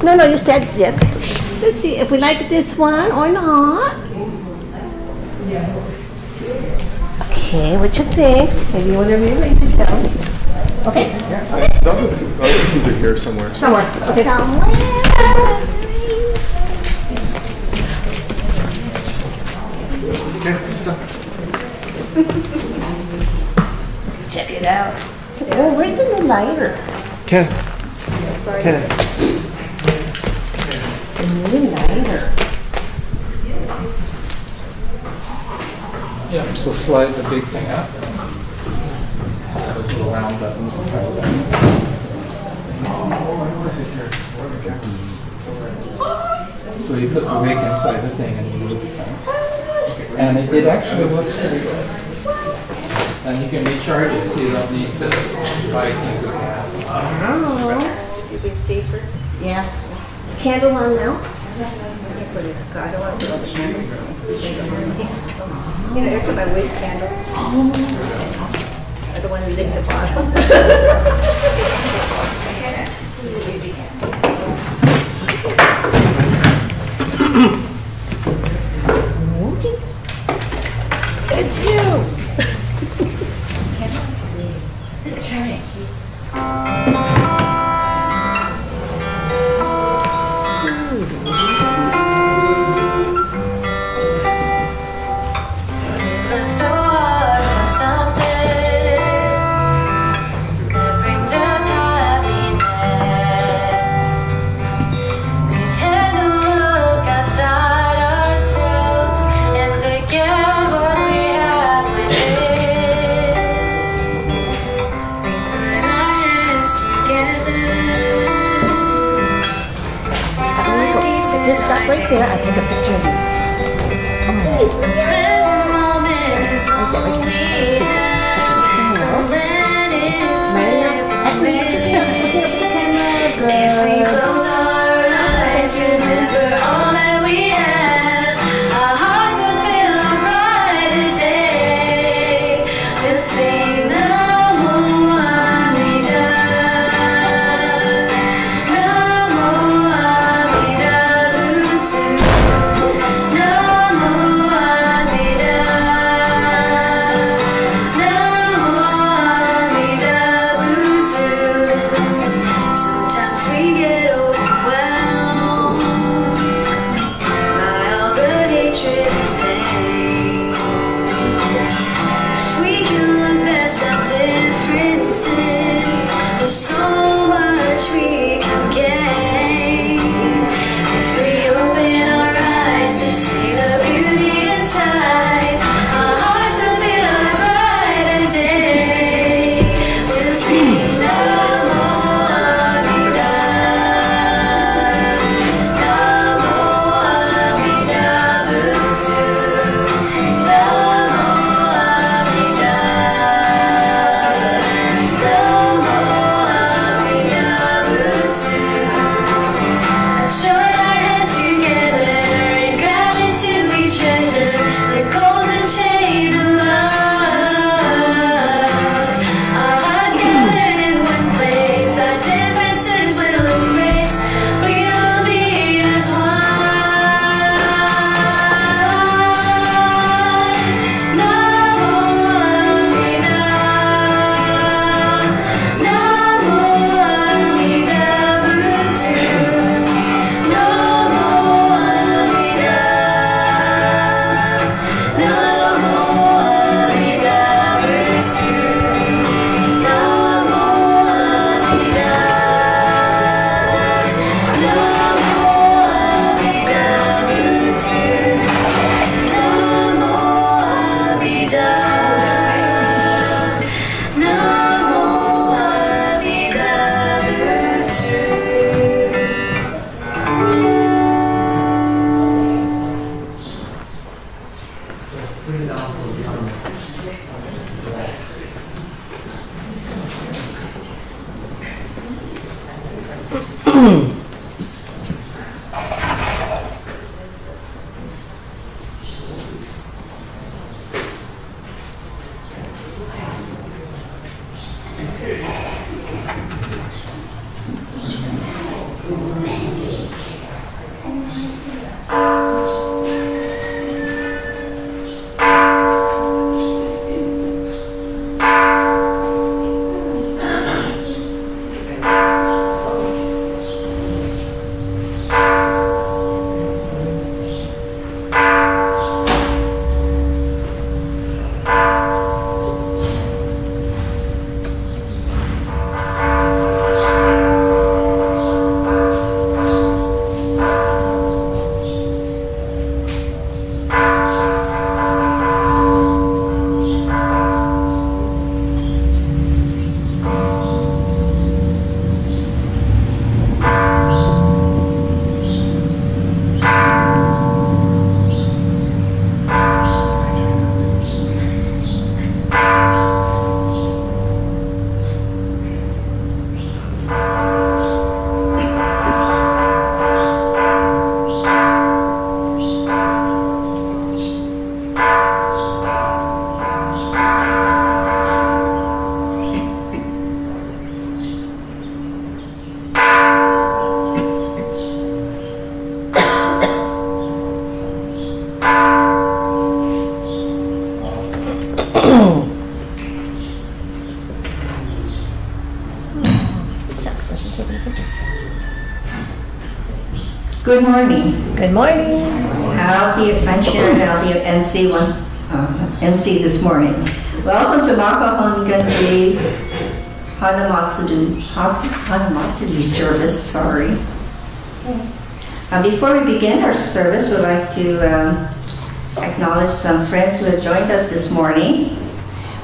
No, no, you stand. Yeah. Let's see if we like this one or not. Okay, what you think? Maybe you want to rearrange yourselves. Okay. Yeah. Okay. The other kids are here somewhere. Somewhere. Okay. Somewhere. Okay, sit down. Check it out. Oh, where's the new lighter? Kenneth. Yes, sorry. Kenneth. The new lighter. Yeah, so slide the big thing up. Those little round buttons. So you put the wig inside the thing and you move the thing. And it actually looks pretty good. And you can recharge it so you don't need to buy things of gas. Oh. You'd be safer. Yeah. Candle on now? Put it, I don't want to put all the candles. You know, every time I waste candles, I don't want to lick the bottom. It's you! Try. Just stop right there. I'll take a picture of you. Oh, please. Right there, right Sometimes we get Good morning. Good morning. I'm Sharon. I'll be your MC MC this morning. Welcome to Makawao Hanamatsuri service. Sorry. Before we begin our service, we'd like to acknowledge some friends who have joined us this morning.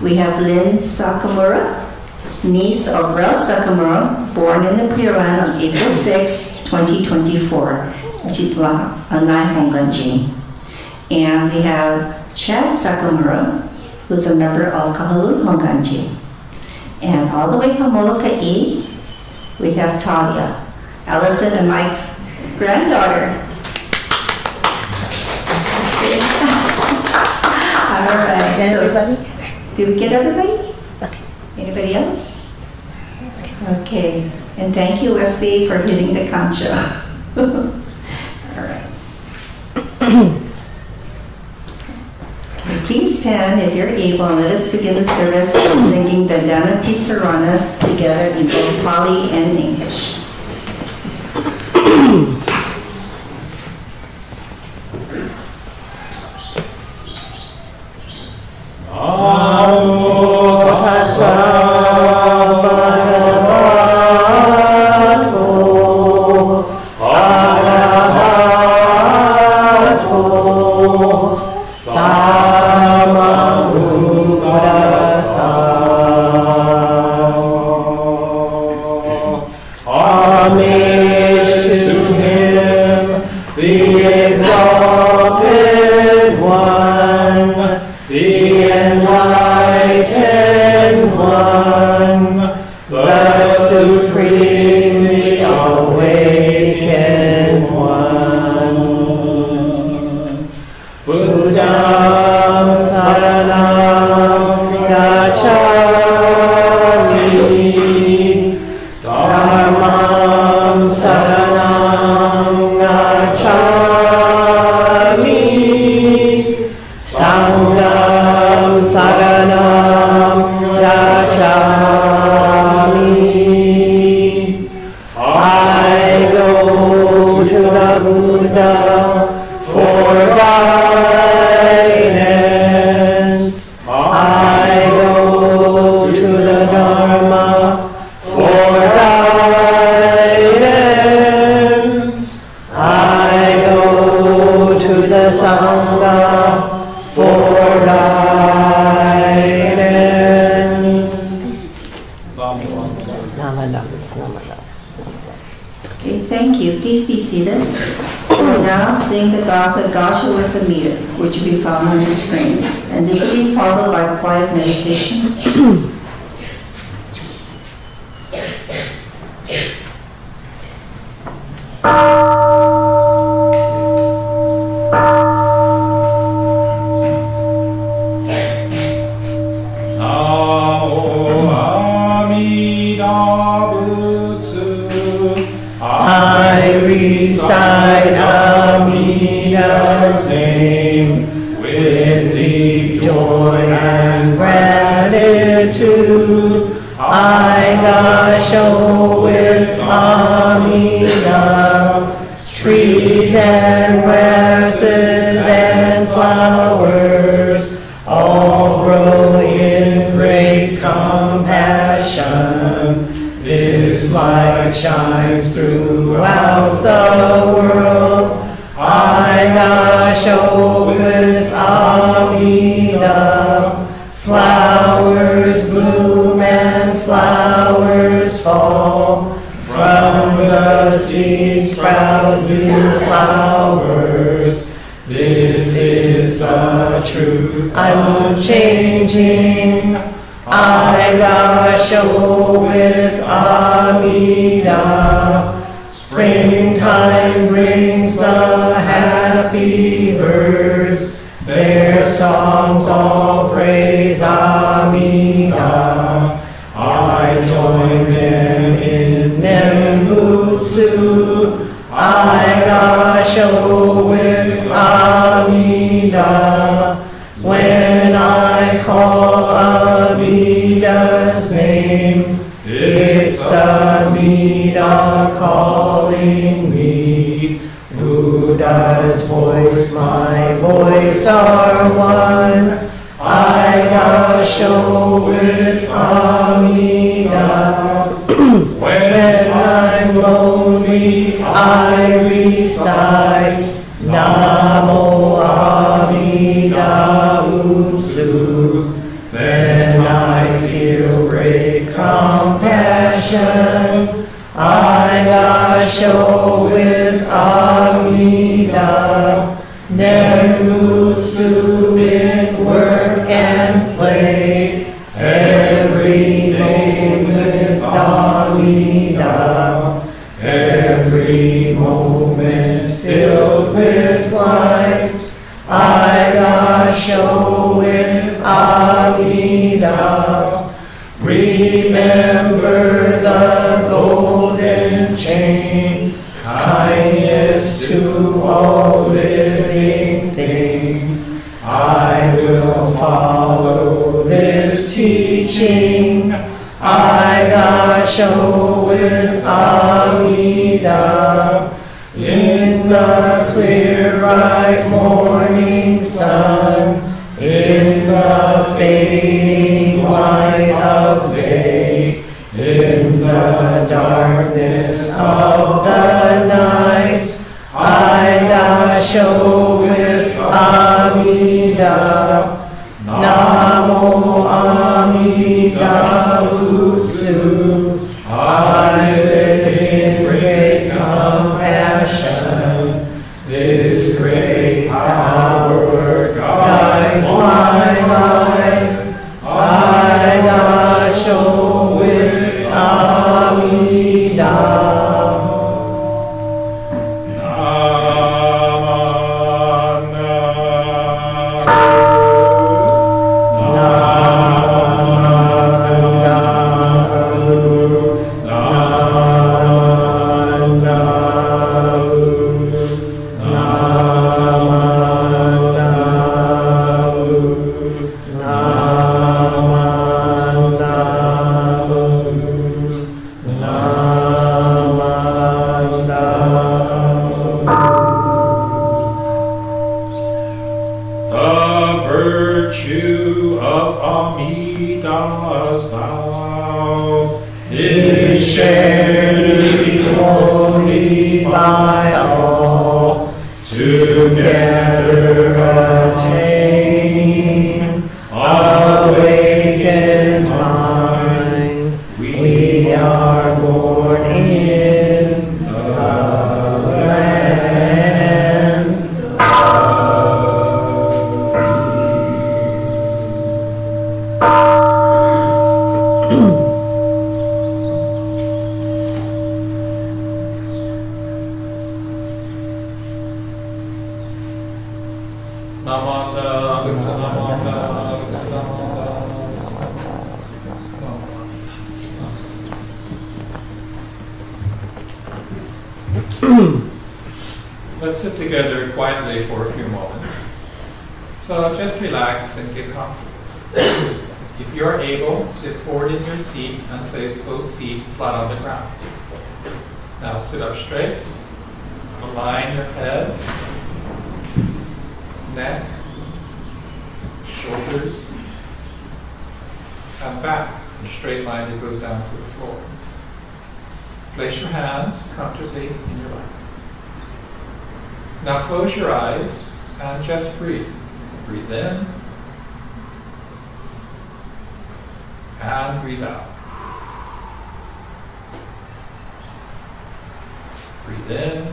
We have Lynn Sakamura, niece of Ralph Sakamura, born in the Clear Land on April 6, 2024. And we have Chad Sakamura, who's a member of Kahalun Honganji. And all the way from Molokai, we have Talia, Allison and Mike's granddaughter. All right. So, Everybody? did we get everybody? Anybody else? Okay. And thank you, Wesley, for hitting the concha. All right. Please stand if you're able, and let us begin the service singing the Danati Sarana together in both Pali and English. Okay, thank you. Please be seated. We'll now sing the Gasha with the meter, which will be found on the screens. And this will be followed by quiet meditation. Recite Amida's name with deep joy and gratitude. I gasho with Amida, trees and grasses and flowers all grow in great compassion. This light shines throughout the world. I gasho with Amida. Flowers bloom and flowers fall. From the seed sprout new flowers. This is the truth unchanging. I gasho with Amida. Springtime brings the happy birds. Their songs all praise Amida. I join them in Nembutsu. I gasho with Amida. When I call Amida's name, it's Amida calling me. my voice are one. I gasho with Amida. When I'm lonely, I recite Namo Amida Butsu. Then I feel great compassion. I gasho with Amida. Nembutsu in work and play. Every day with Amida. Every moment filled with light. I gasho with Amida. Remember the golden chain. Kindness to all living things. I will follow this teaching. I gasho with Amida. In the clear bright morning sun. In the fading light of day. In the darkness of the night. I gasho with Amida. Namo Amida Butsu. I live in great compassion. This great power guides my life. I gasho with Amida. Let's sit together quietly for a few moments. So just relax and get comfortable. If you're able, sit forward in your seat and place both feet flat on the ground. Now sit up straight. Align your head, neck, shoulders, and back in a straight line that goes down to the floor. Place your hands comfortably in your lap. Now close your eyes and just breathe. Breathe in and breathe out. Breathe in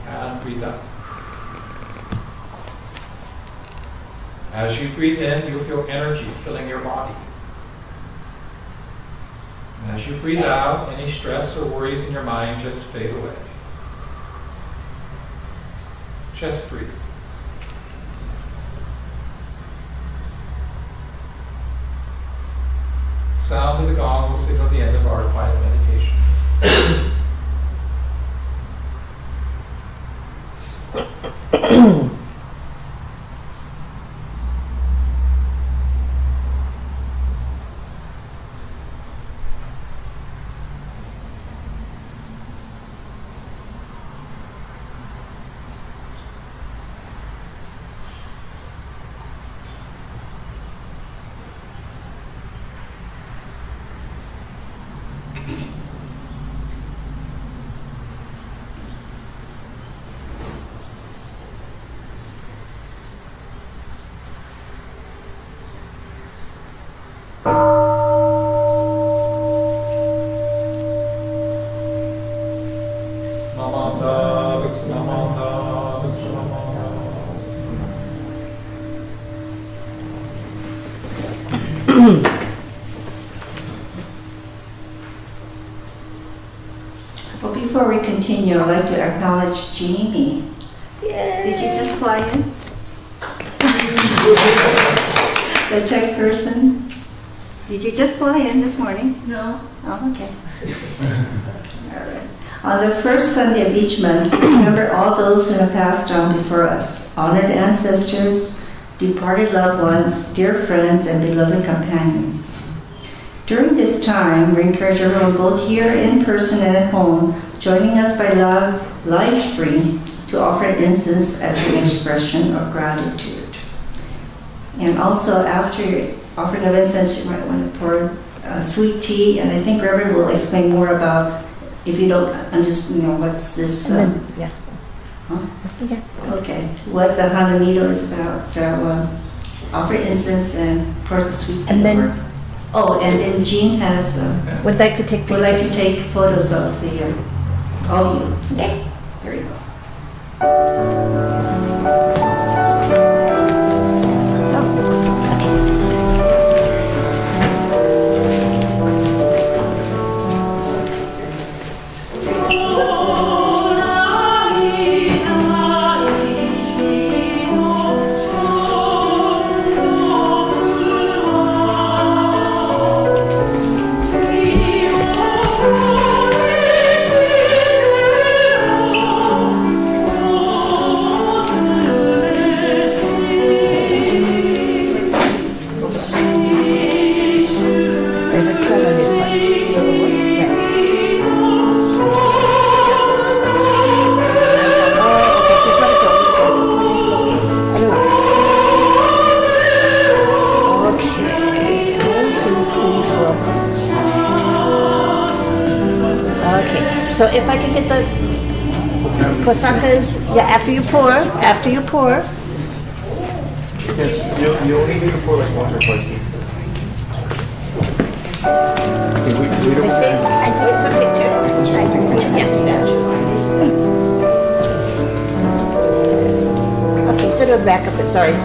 and breathe out. As you breathe in, you'll feel energy filling your body. And as you breathe out, any stress or worries in your mind just fade away. Just breathe. Sound of the gong will signal the end of our quiet meditation. Well, before we continue, I'd like to acknowledge Jamie. Did you just fly in? The tech person? Did you just fly in this morning? No. Oh, okay. All right. On the first Sunday of each month, remember all those who have passed on before us, honored ancestors, departed loved ones, dear friends, and beloved companions. During this time, we encourage everyone both here in person and at home, joining us by live stream to offer incense as an expression of gratitude. And also, after offering of incense, you might want to pour sweet tea, and I think Reverend will explain more about, if you don't understand, what's this. Yeah. Huh? Yeah. Okay, what the Hanamatsuri is about. So offer incense and pour the sweet tea. And then- over. Oh, and then Jean has Would like to take would pictures. like to take photos of the all of you. Okay, here we go. There's a cut on this one. Right. Oh, okay, just let it go. I don't know. Okay. 1, 2, 3, 4. Okay. So if I could get the Kosakas, yeah, after you pour. Yes, you only need to pour like once or twice. Okay, we don't I wait for pictures. Yes. Okay, so to back up, sorry.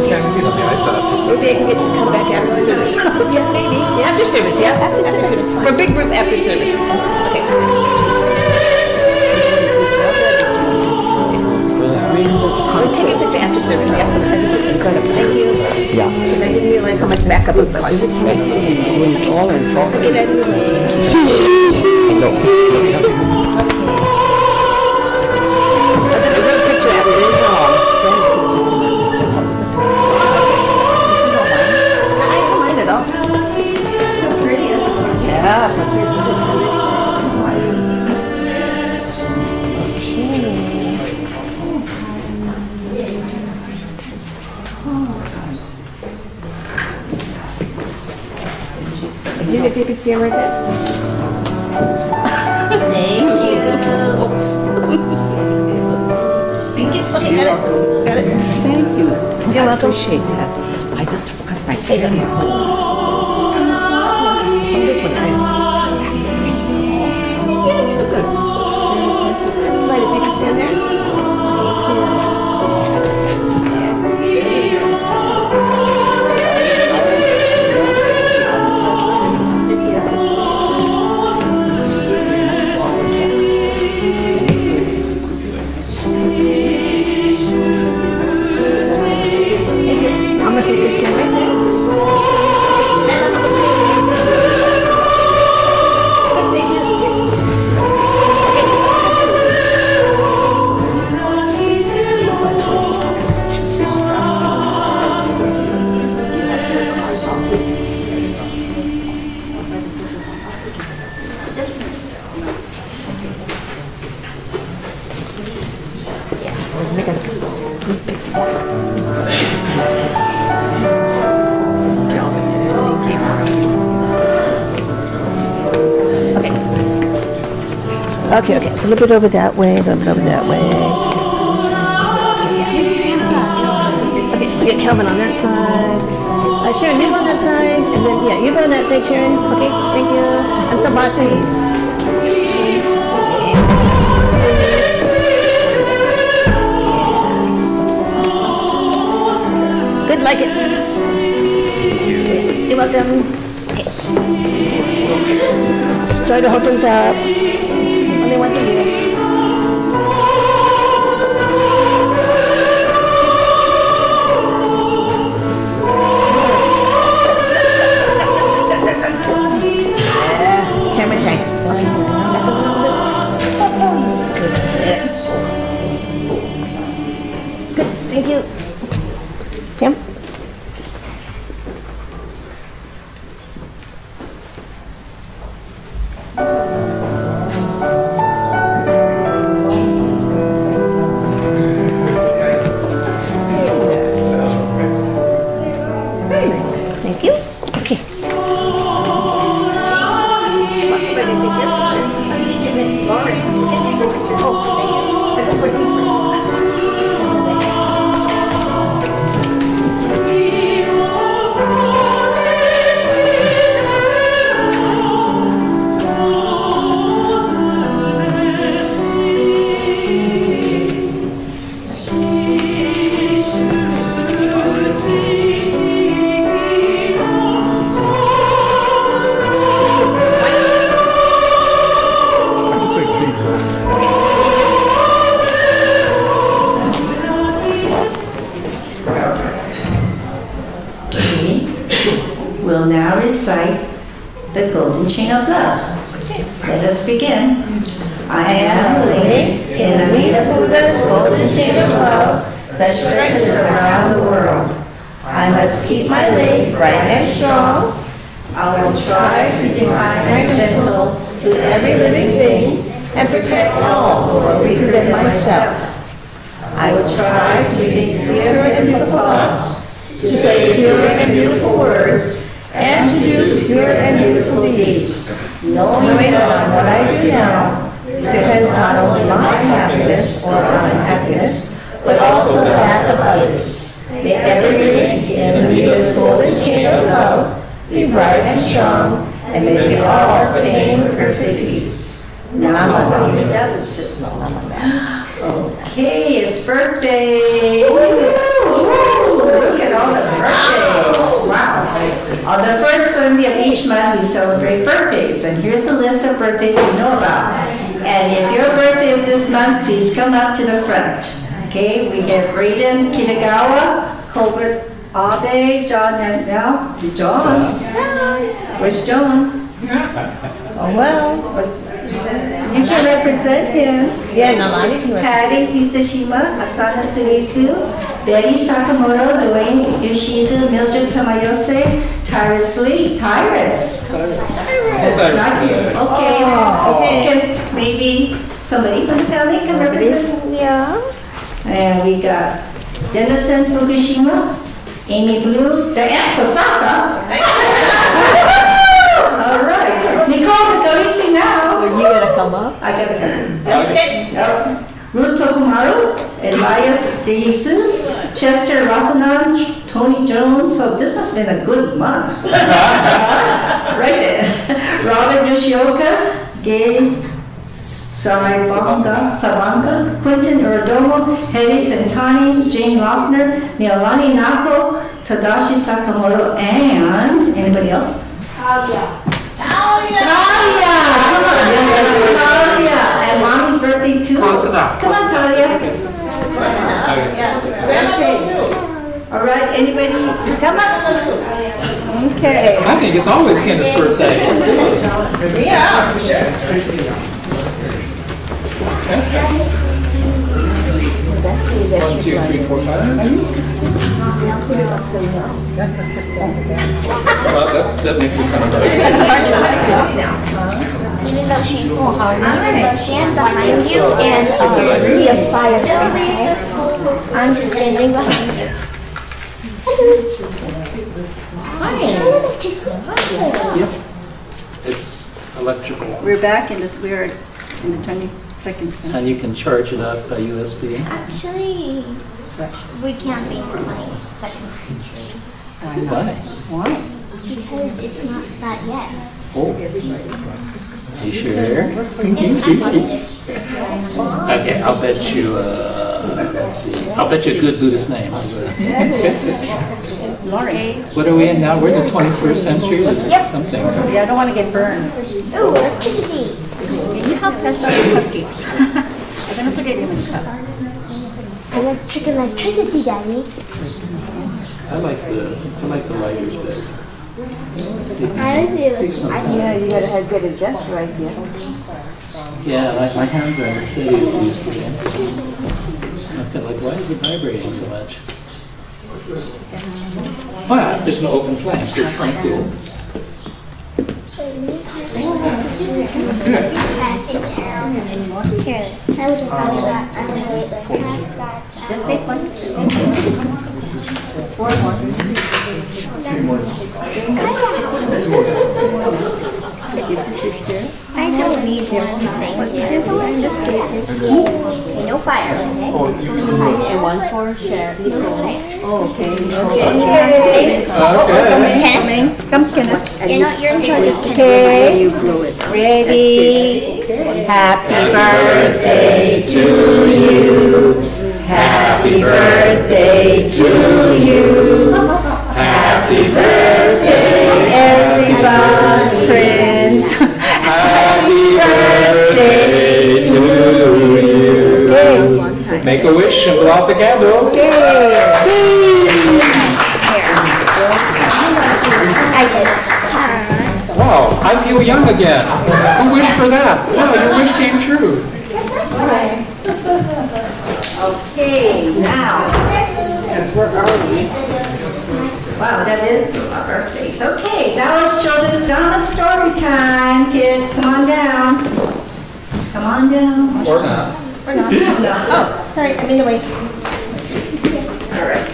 Can't see them, yeah, I thought. Maybe I can get to come back after the service. Yeah, maybe. Yeah, after service, yeah. After service. For a big group after service. Okay. I'll take a picture after service, yeah. As a group. Thank you. Yeah. Because I didn't realize how much backup it was. All in talk. Okay, I didn't realize. I'll take a real picture after. I don't mind at all. Yeah. If you could see him right there. Thank you. Oops. Thank you. Okay, got it. Got it. Thank you. You're welcome. Appreciate that. I just forgot my Hey, pen. this one, right? Yeah, good. Right, if you can stand there. I'm gonna take this down right there. Okay, okay. A little bit over that way, a little bit over that way. Okay, we get Kelvin on that side. Sharon, you go on that side, and then, yeah, you go on that side, Sharon. Okay, thank you. I'm so bossy. Good, like it. You're welcome. Okay. Try to hold things up. Only once a year. Camera shakes. That's good. Good, thank you. Kim? Very nice. Thank you. Okay. Will now recite the Golden Chain of Love. Let us begin. I am a lady in Amida Buddha's golden chain of love that stretches around the world. I must keep my leg bright and strong. I will try to be kind and gentle to every living thing and protect all who are weaker than myself. I will try to think pure and beautiful thoughts, to say pure and beautiful words, and to do pure and beautiful deeds, knowing that on what I do now depends not only my happiness or unhappiness, but also that of others. May every link in Amita's golden chain of love be bright and strong, and may we all attain perfect peace. Namaste. Okay, it's birthdays. Look at all the birthdays. Wow. On the first Sunday of each month, we celebrate birthdays. And here's the list of birthdays we know about. And if your birthday is this month, please come up to the front. Okay, we have Braden Kitagawa, Colbert Abe, John and Mel. John? Where's John? Oh, well. You can represent him. Yeah, Namani can Patty Hisashima, Asana Suizu, Betty Sakamoto, Dwayne Yoshizu, Mildred Tamayose, Tyrus Lee. Tyrus. That's not here. Okay. Okay. Guess maybe somebody from the family can represent. Yeah. And we got Dennison Fukushima, Amy Blue, Diane Kosaka. All right. Nicole, go easy now. So you gotta come up? I gotta come. That's it. Yep. Ruth Tokumaru, Elias De Jesus, Chester Rothanan, Tony Jones. So this must have been a good month. Right there. Robin Yoshioka, Gabe Sabanga, Quentin Uradomo, Hedy Sentani, Jane Lochner, Mialani Nako, Tadashi Sakamoto, and anybody else? Talia! Come on, yes, Talia! And Mommy's birthday too. Close enough. Come on, Talia. Okay. All right, anybody? Come up. Okay. I think it's always Kenda's birthday. Yeah, for sure. 1, 2, 3, 4, 5. Are you sister? That's the sister. Well, that makes it kind of hard. Even though she's stand behind you and be a fire. I'm just standing behind you. Yep. It's electrical. We're back in the 22nd century. And you can charge it up by USB. Actually, we can't be in the 22nd century. Why? Why? Because it's not that yet. Oh. Are you sure? Yes, I'm positive. Okay, I'll bet you, let's see. I'll bet you a good Buddhist name. How's that? Lauren. What are we in now? We're in the 21st century? Yep. Something. Yeah, I don't want to get burned. Ooh, electricity. Can you help us out with cupcakes? I'm going to put it in the cup. Electricity, Daddy. I like the lighters better. I do. Yeah, you got to get it just right, yeah. Yeah, my hands aren't as steady as they used to be. I feel like, why is it vibrating so much? Well, there's no open flame, so it's quite cool. Here, I would probably that. I'm going to wait like past that. Just say one. Just say one. 4 more. It's a sister. I don't need one, thank you. Okay, no fire, okay? And one for Sharon. Oh, okay. Okay. Okay. Come, Kenneth. You're in charge of Kenneth. Okay. You blow it. Ready. Happy birthday to you. Happy birthday to you. Happy birthday, everybody, friends. Happy birthday to you. Okay. Make a wish and blow out the candles. Wow, I feel young again. Who wished for that? Wow, your wish came true. Okay, now, where are we? Wow, that is our birthdays. Okay, now it's children's drama story time. Kids, come on down. Come on down. Or not. Or not. No. Oh, sorry, I'm in the way. All right.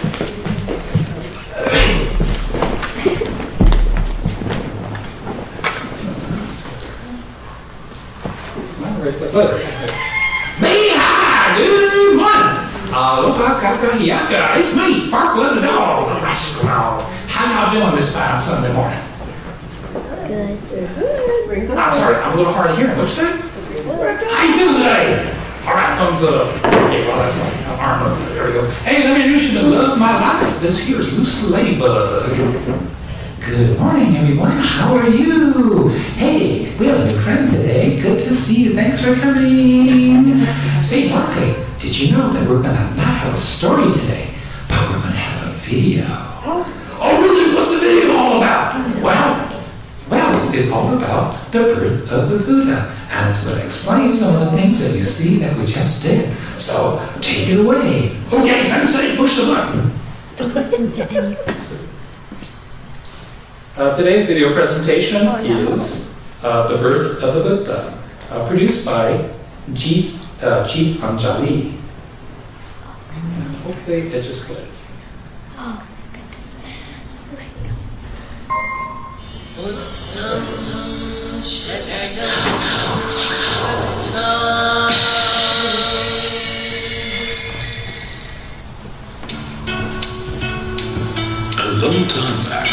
Good morning. Aloha kakahiaka. It's me, Barkley the dog, the rascal dog. How y'all doing this fine Sunday morning? Good. I'm sorry, I'm a little hard of hearing. What'd you say? How you feeling today? All right, thumbs up. Okay, well, that's like an arm up. There we go. Hey, let me introduce you to the love of my life. This here is Lucy Ladybug. Good morning, everyone. How are you? Hey, we have a new friend today. Good to see you. Thanks for coming. Say, Barkley, did you know that we're going to not have a story today, but we're going to have a video? Oh, really? What's the video all about? Well, it's all about the birth of the Buddha, and it's going to explain some of the things that you see that we just did. So, take it away. Okay, Sensei, push the button. Don't listen to any. Today's video presentation is The Birth of the Buddha, produced by Chief Anjali. And hopefully it just plays. A long time back,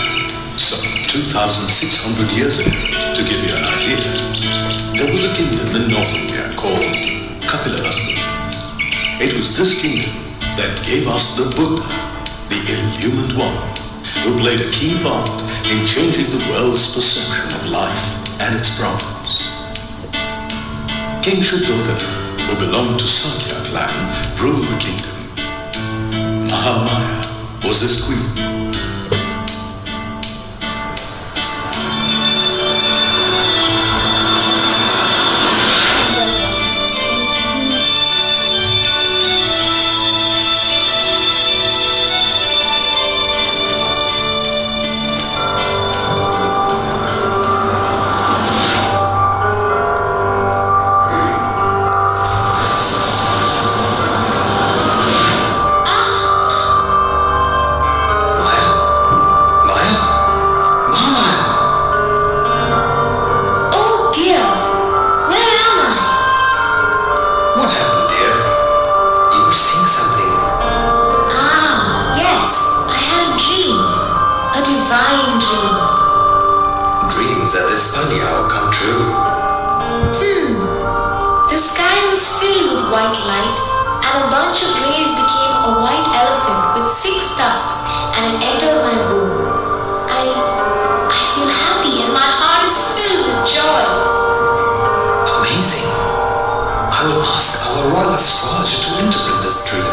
some 2,600 years ago, to give you an idea, there was a kingdom in North India called Kapilavastu. It was this kingdom that gave us the Buddha, the illumined one, who played a key part in changing the world's perception of life and its problems. King Shuddhodana, who belonged to Sakya clan, ruled the kingdom. Mahamaya was his queen. Divine Makawao come true? The sky was filled with white light, and a bunch of rays became a white elephant with 6 tusks, and it entered my womb. I feel happy, and my heart is filled with joy. Amazing. I will ask our royal astrologer to interpret this dream.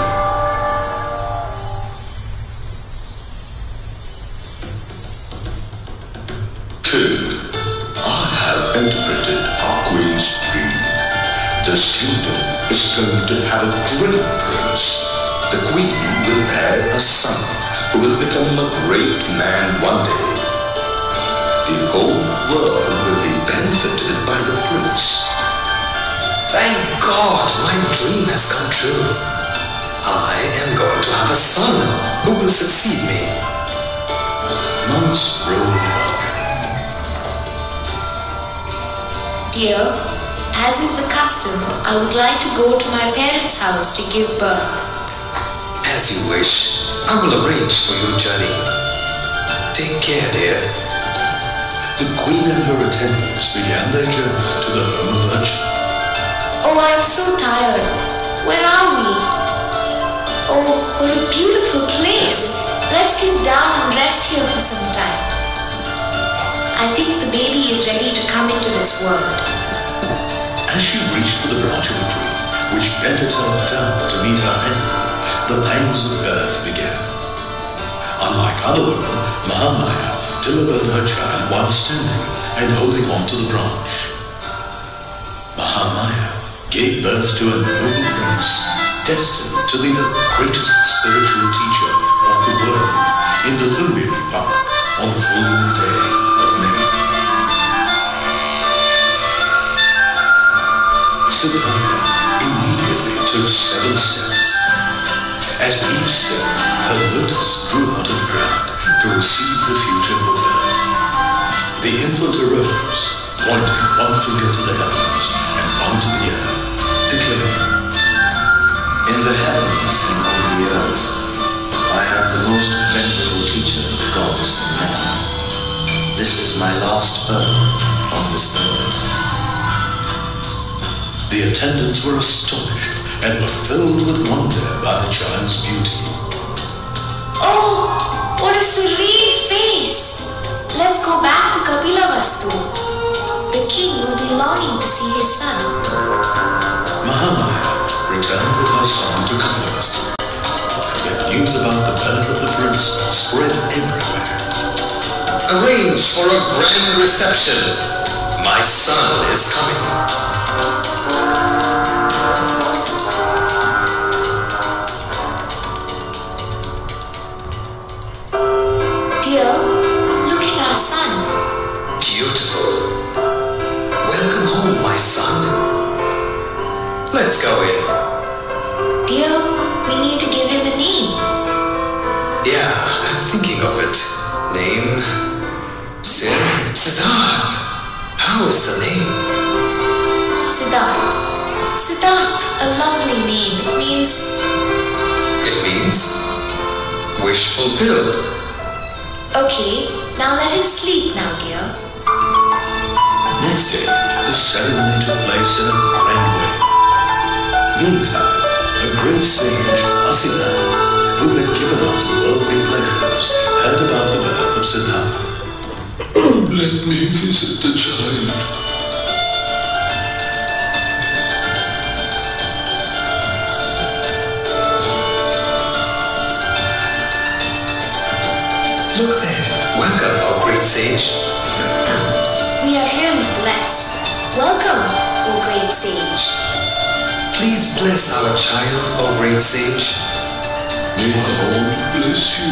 King, I have interpreted our queen's dream. This kingdom is going to have a great prince. The queen will bear a son who will become a great man one day. The whole world will be benefited by the prince. Thank God, my dream has come true. I am going to have a son who will succeed me. Months rolled by. Dear, as is the custom, I would like to go to my parents' house to give birth. As you wish, I will arrange for your journey. Take care, dear. The queen and her attendants began their journey to the home of her child. Oh, I am so tired. Where are we? Oh, what a beautiful place. Let's get down and rest here for some time. I think the baby is ready to come into this world. As she reached for the branch of a tree, which bent itself down to meet her hand, the pangs of birth began. Unlike other women, Mahamaya delivered her child while standing and holding on to the branch. Mahamaya gave birth to a noble prince, destined to be the greatest spiritual teacher of the world in the Lumbini Park on the full moon day of May. Siddhartha immediately took 7 steps. At each step, a lotus grew out of the ground to receive the future Buddha. The infant arose, pointing one finger to the heavens and one to the earth, declaring, In the heavens and on the earth, I have the most venerable teacher of gods and men. This is my last birth on this earth. The attendants were astonished and were filled with wonder by the child's beauty. Oh, what a serene face! Let's go back to Kapilavastu. The king will be longing to see his son. Mahamaya returned with her son to Kapilavastu. The news about the birth of the prince spread everywhere. Arrange for a grand reception. My son is coming. Dear, look at our son. Beautiful. Welcome home, my son. Let's go in. Dear, we need to give him a name. Yeah, I'm thinking of it. Name? Siddharth. How is the name? Siddharth. Siddharth, a lovely name. It means wish fulfilled. Okay, now let him sleep now, dear. Next day, the ceremony took place in a grand way. Meantime, a great sage, Asita, who had given up worldly pleasures, heard about the birth of Siddhartha. Let me visit the child. Look there. Welcome, our great sage. We are really blessed. Welcome, O great sage. Please bless our child, O great sage. May God bless you.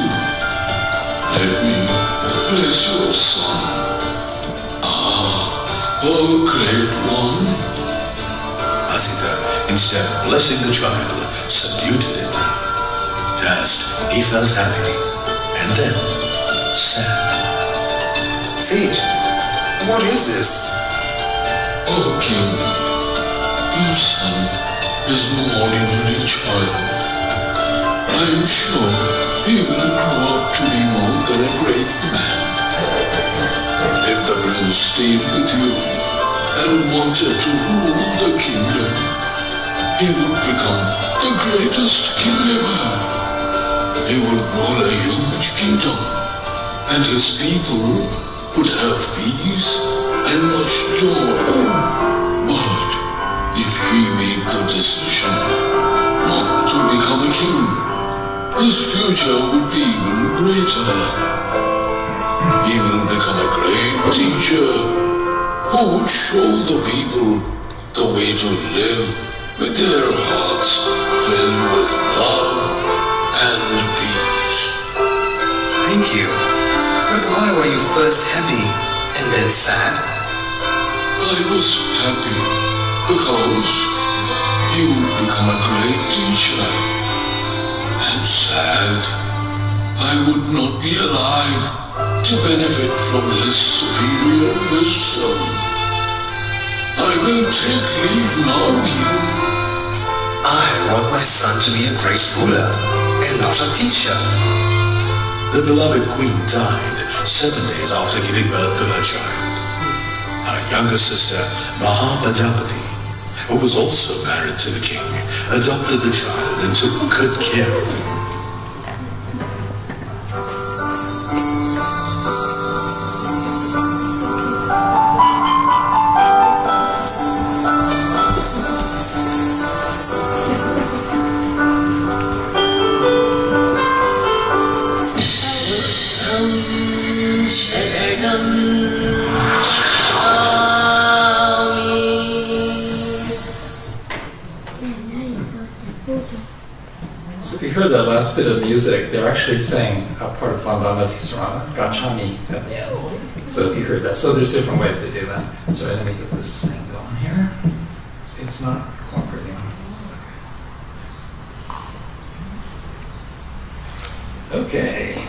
Let me bless your son. O great one. Asita, instead of blessing the child, saluted him. First, he felt happy, and then sad. Sage, what is this? O king, your son is no ordinary child. I am sure he will grow up to be more than a great man. If the prince stayed with you wanted to rule the kingdom. He would become the greatest king ever. He would rule a huge kingdom, and his people would have peace and much joy. But if he made the decision not to become a king, his future would be even greater. He will become a great teacher who would show the people the way to live with their hearts filled with love and peace. Thank you. But why were you first happy and then sad? I was happy because he would become a great teacher. And sad, I would not be alive to benefit from his superior wisdom. I will take leave now, King. I want my son to be a great ruler and not a teacher. The beloved queen died 7 days after giving birth to her child. Her younger sister, Mahabhadapati, who was also married to the king, adopted the child and took good care of him. So if you heard that last bit of music, they're actually saying a part of Vandana Tisrana, Gachami at the end. So if you heard that, so there's different ways they do that. So let me get this thing going here. It's not cooperating. Okay.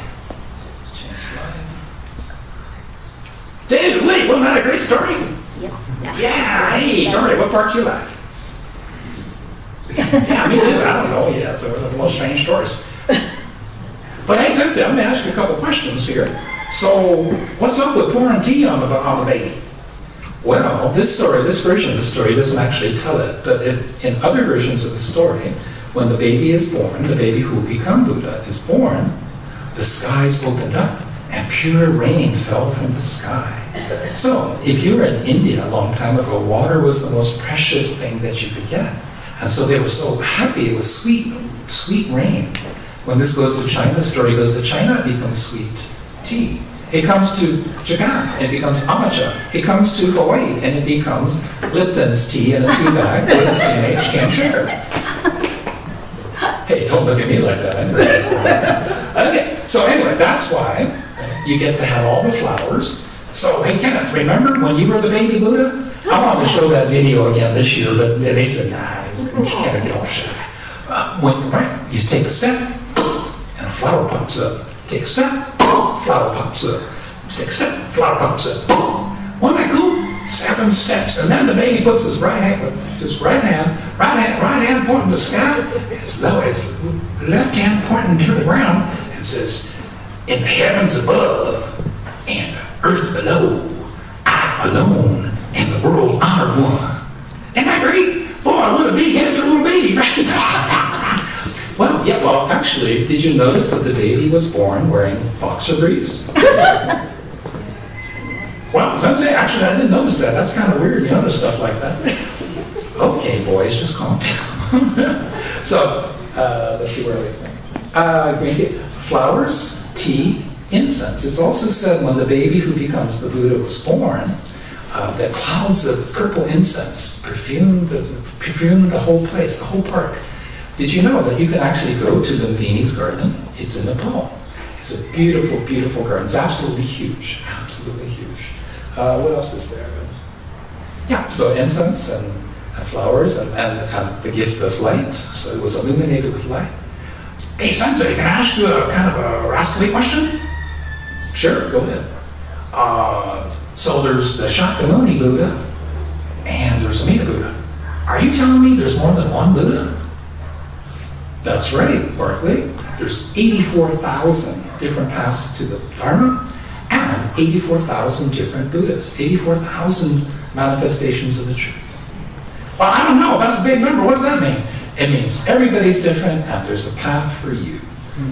Change slide. Dude, wait, wasn't that a great story? Yep. Yeah, hey, Charlie, what part do you like? Yeah, me too. I don't know. Yeah, so the most strange stories. But hey, Sensei, I'm going to ask you a couple questions here. So, what's up with pouring tea on the baby? Well, this version of the story doesn't actually tell it, but in other versions of the story, when the baby is born, the baby who will become Buddha is born, the skies opened up and pure rain fell from the sky. So, if you were in India a long time ago, water was the most precious thing that you could get. And so they were so happy, it was sweet, sweet rain. When this goes to China, the story goes to China, it becomes sweet tea. It comes to Japan, it becomes amacha. It comes to Hawaii, and it becomes Lipton's tea in a tea bag with CNH can sugar. Hey, don't look at me like that. Okay, so anyway, that's why you get to have all the flowers. So, hey Kenneth, remember when you were the baby Buddha? I wanted to show that video again this year, but they said, nah, you can't get all shy. Right, you take a step, and a flower pops up. Take a step, flower pops up. Take a step, flower pops up. Wasn't that cool? 7 steps, and then the baby puts his right hand pointing to the sky, his left hand pointing to the ground, and says, in the heavens above and earth below, I alone am the world honored one. Isn't that great? Boy, what a big head for a little baby, right? Well, yeah, well, actually, did you notice that the baby was born wearing boxer briefs? Well, Sensei, actually, I didn't notice that. That's kind of weird. You notice stuff like that. Okay, boys, just calm down. So, let's see where we go. Flowers, tea, incense. It's also said when the baby who becomes the Buddha was born, that clouds of purple incense perfumed the whole place, the whole park. Did you know that you can actually go to Lumbini's garden? It's in Nepal. It's a beautiful, beautiful garden. It's absolutely huge, absolutely huge. What else is there? Yeah, so incense and flowers and the gift of light. So it was illuminated with light. Hey, Sensei, can I ask you a kind of a rascally question? Sure, go ahead. So there's the Shakyamuni Buddha and there's Amida Buddha. Are you telling me there's more than one Buddha? That's right, Barclay. There's 84,000 different paths to the Dharma and 84,000 different Buddhas, 84,000 manifestations of the truth. Well, I don't know, that's a big number. What does that mean? It means everybody's different and there's a path for you.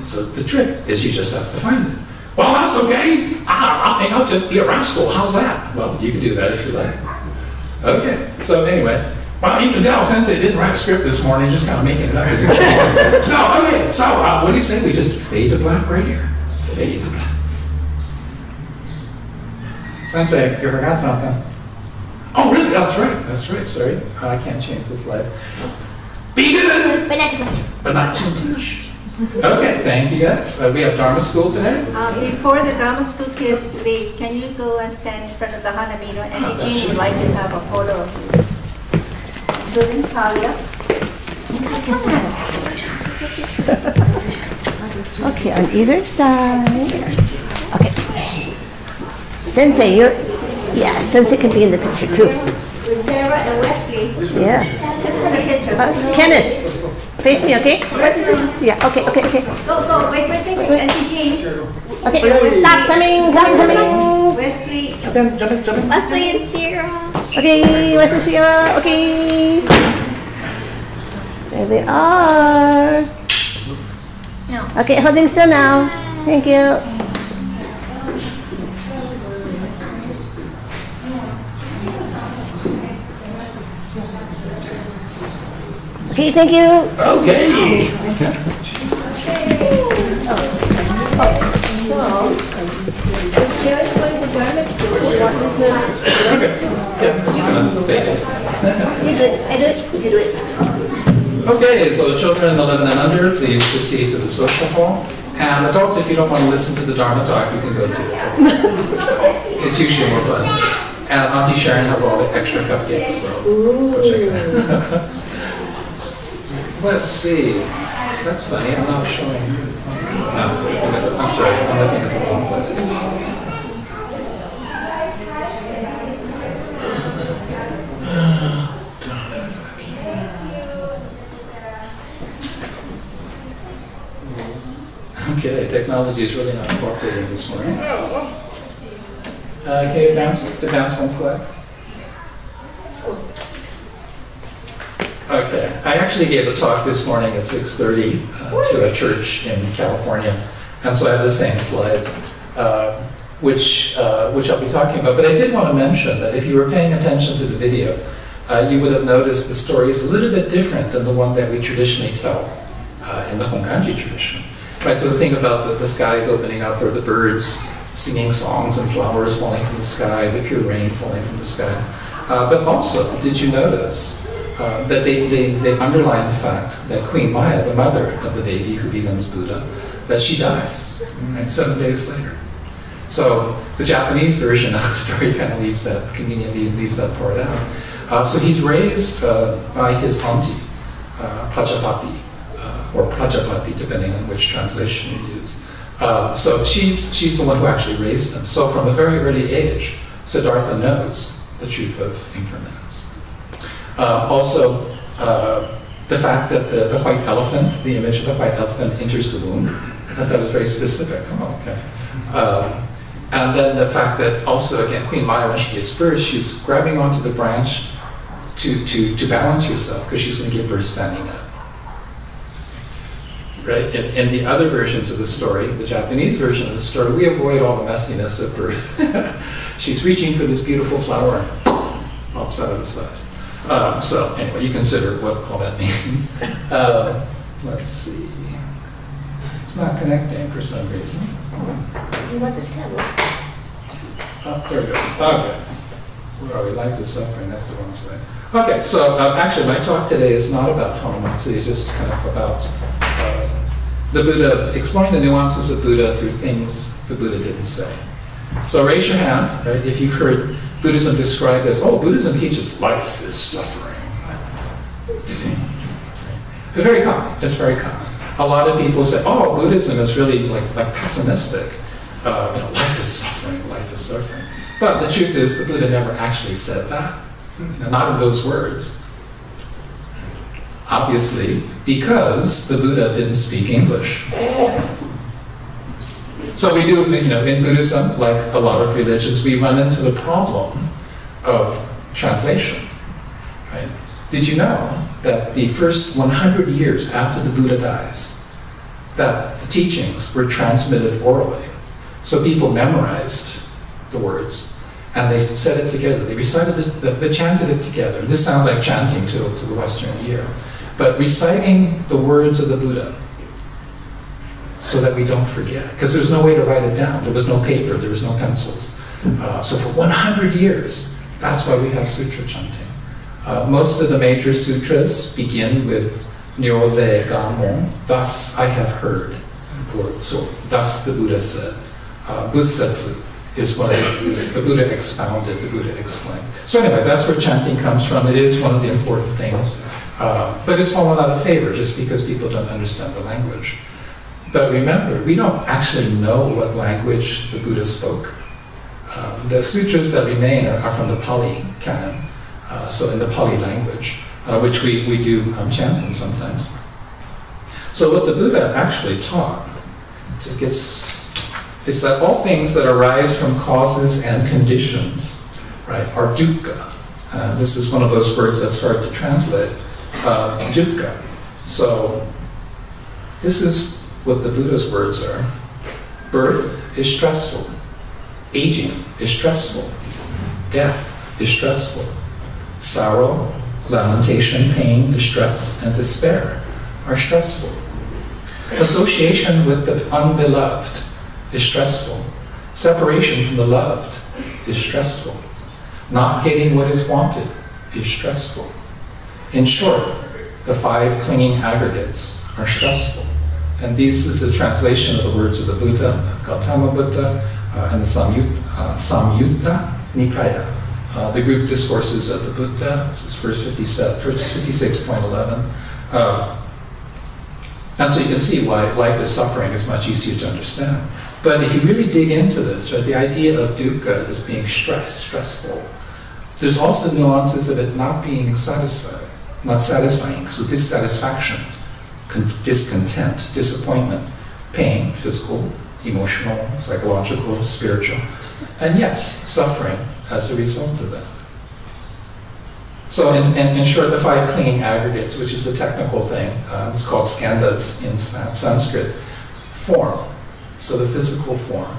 So the trick is you just have to find it. Well, that's okay. I think I'll just be a rascal. How's that? Well, you can do that if you like. Okay, so anyway, well, you can tell Sensei didn't write a script this morning, just kind of making it up as he goes. So what do you say we just fade to black right here? Fade to black. Sensei, you forgot something. Oh, really? That's right, sorry. I can't change the slides. Be good! But not too much. Okay, thank you guys. We have Dharma school today. Before the Dharma school kids leave, can you go and stand in front of the Hanamino? And Jean would like to have a photo of you. Including Talia. Okay, on either side. Okay. Sensei, Sensei can be in the picture too. With Sarah and Wesley. Yeah. Just for the picture. Kenneth, face me, okay? Yeah, okay. Go, wait, Auntie Jean. Okay, stop, coming. Wesley. Jump in. Wesley and Sierra. Okay, Wesley, Sierra, okay. There they are. No. Okay, holding still now. Thank you. Okay, thank you. Okay. So, since Sherry's going to Dharma school, you want me to You do it. I do it. You do it. Okay, so the children 11 and under, please proceed to the social hall. And adults, if you don't want to listen to the Dharma talk, you can go to it. So it's usually more fun. And Auntie Sharon has all the extra cupcakes, so go check it out. Let's see. That's funny. I'm not showing. No, I'm sorry. I'm looking at the wrong place. Okay, technology is really not cooperating this morning. Can you advance one slide? Okay, I actually gave a talk this morning at 6:30 to a church in California, and so I have the same slides, which I'll be talking about. But I did want to mention that if you were paying attention to the video, you would have noticed the story is a little bit different than the one that we traditionally tell in the Honganji tradition. Right, so think about the skies opening up, or the birds singing songs and flowers falling from the sky, the pure rain falling from the sky. But also, did you notice that they underline the fact that Queen Maya, the mother of the baby who becomes Buddha, that she dies, right, 7 days later. So the Japanese version of the story kind of conveniently leaves that part out. So he's raised by his auntie, Prajapati, or Prajapati, depending on which translation you use. So she's the one who actually raised him. So from a very early age, Siddhartha knows the truth of impermanence. Also, the fact that the white elephant, the image of the white elephant enters the womb, I thought was very specific. Oh, okay. And then the fact that also, again, Queen Maya, when she gives birth, she's grabbing onto the branch to balance herself, because she's going to give birth standing up. Right? In the other versions of the story, the Japanese version of the story, we avoid all the messiness of birth. She's reaching for this beautiful flower and pops out of the side. So anyway, you consider what all that means. Let's see. It's not connecting for some reason. You want this tablet? Oh, there we go. Okay. Where are we? Life is suffering. That's the wrong slide. Okay, so actually my talk today is not about Hanamatsuri, it's just kind of about the Buddha, exploring the nuances of Buddha through things the Buddha didn't say. So raise your hand, right, if you've heard Buddhism described as, oh, Buddhism teaches life is suffering. It's very common. It's very common. A lot of people say, oh, Buddhism is really like pessimistic. Life is suffering, life is suffering. But the truth is, the Buddha never actually said that. Not in those words. Obviously, because the Buddha didn't speak English. So we do, in Buddhism, like a lot of religions, we run into the problem of translation, right? Did you know that the first 100 years after the Buddha dies, that the teachings were transmitted orally? So people memorized the words, and they said it together. They recited it, they chanted it together. This sounds like chanting to the Western ear. But reciting the words of the Buddha, so that we don't forget. Because there's no way to write it down. There was no paper, there was no pencils. So for 100 years, that's why we have sutra chanting. Most of the major sutras begin with Nyoze Gamon, thus I have heard. Or, so, thus the Buddha said. Bussetsu is what is the Buddha expounded, the Buddha explained. So anyway, that's where chanting comes from. It is one of the important things. But it's fallen out of favor just because people don't understand the language. But remember, we don't actually know what language the Buddha spoke. The sutras that remain are from the Pali canon, so in the Pali language, which we do chant in sometimes. So what the Buddha actually taught is that all things that arise from causes and conditions, right, are dukkha. This is one of those words that's hard to translate, dukkha. So this is what the Buddha's words are. Birth is stressful. Aging is stressful. Death is stressful. Sorrow, lamentation, pain, distress, and despair are stressful. Association with the unbeloved is stressful. Separation from the loved is stressful. Not getting what is wanted is stressful. In short, the 5 clinging aggregates are stressful. And this is a translation of the words of the Buddha, Gautama Buddha, and the Samyutta Nikaya, the group discourses of the Buddha. This is verse 56.11. And so you can see why life is suffering is much easier to understand. But if you really dig into this, right, the idea of dukkha is being stressful. There's also nuances of it not being satisfied, not satisfying, so dissatisfaction, discontent, disappointment, pain, physical, emotional, psychological, spiritual, and yes, suffering as a result of that. So in short, the 5 clinging aggregates, which is a technical thing, it's called skandhas in Sanskrit, form, so the physical form,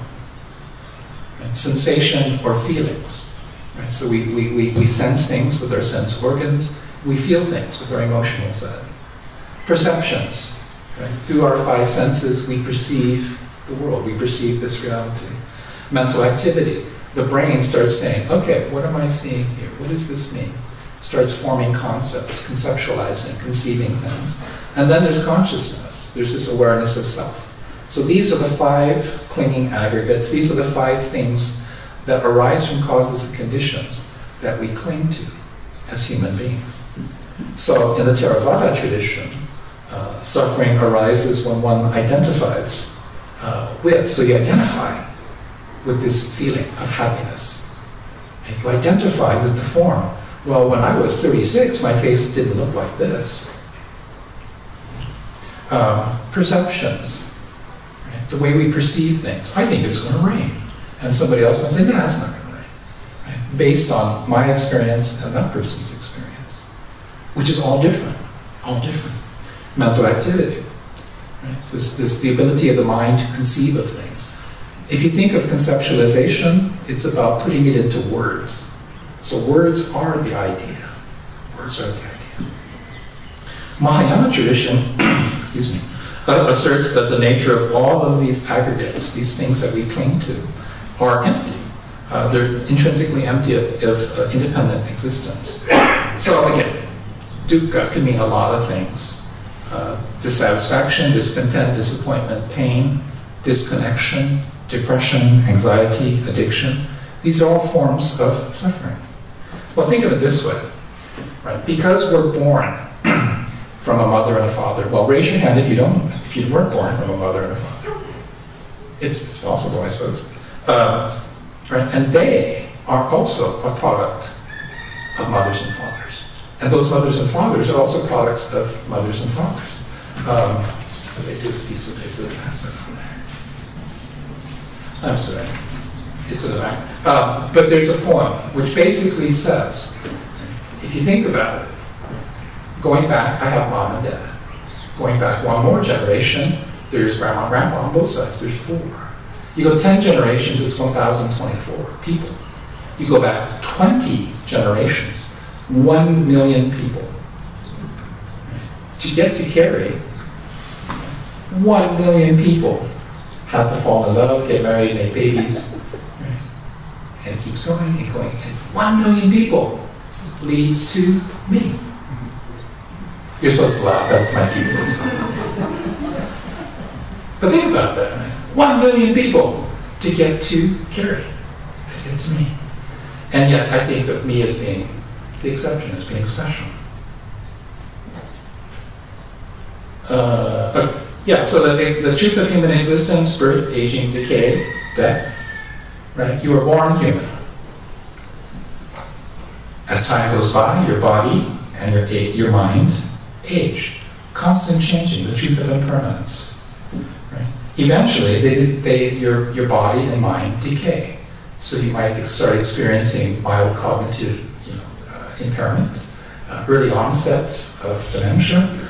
right? Sensation or feelings, right? So we sense things with our sense organs, we feel things with our emotional side. Perceptions, right? Through our 5 senses, we perceive the world, we perceive this reality. Mental activity, the brain starts saying, okay, what am I seeing here? What does this mean? Starts forming concepts, conceptualizing, conceiving things. And then there's consciousness. There's this awareness of self. So these are the 5 clinging aggregates. These are the 5 things that arise from causes and conditions that we cling to as human beings. So in the Theravada tradition, suffering arises when one identifies with. So you identify with this feeling of happiness. And you identify with the form. Well, when I was 36, my face didn't look like this. Perceptions, right? The way we perceive things. I think it's going to rain. And somebody else might say, no, it's not going to rain. Right? Based on my experience and that person's experience. Which is all different. All different. Mental activity. Right? This the ability of the mind to conceive of things. If you think of conceptualization, it's about putting it into words. So words are the idea. Words are the idea. Mahayana tradition, excuse me, asserts that the nature of all of these aggregates, these things that we cling to, are empty. They're intrinsically empty of independent existence. So again, dukkha can mean a lot of things. Dissatisfaction, discontent, disappointment, pain, disconnection, depression, anxiety, addiction. These are all forms of suffering. Well, think of it this way, right? Because we're born from a mother and a father. Well, raise your hand if you weren't born from a mother and a father. It's possible, I suppose. Right? And they are also a product of mothers and fathers. And those mothers and fathers are also products of mothers and fathers. They do a piece of paper and pass it on there. I'm sorry. It's in the back. But there's a poem which basically says, if you think about it, going back, I have mom and dad. Going back one more generation, there's grandma and grandpa on both sides, there's 4. You go 10 generations, it's 1,024 people. You go back 20 generations, 1 million people. To get to Kerry, 1 million people have to fall in love, get married, make babies, right? And it keeps going and going. And 1 million people leads to me. You're supposed to laugh, that's my cue face. But think about that, right? 1 million people to get to Kerry, to get to me. And yet I think of me as being the exception, as being special. Okay. Yeah, so the truth of human existence, birth, aging, decay, death, right? You were born human. As time goes by, your body and your mind age. Constant changing, the truth of impermanence. Right? Eventually, your body and mind decay. So you might start experiencing mild cognitive impairment, early onset of dementia.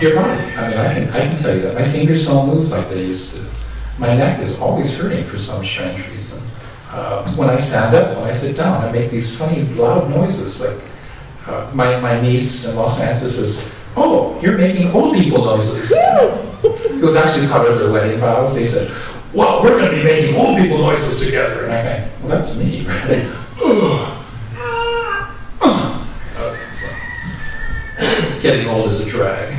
Your body, I mean, I can tell you that my fingers don't move like they used to. My neck is always hurting for some strange reason. When I stand up, when I sit down, I make these funny, loud noises. Like my niece in Los Angeles says, "Oh, you're making old people noises." It was actually part of their wedding vows. They said, "Well, we're going to be making old people noises together." And I think, well, that's me, right? Getting old is a drag.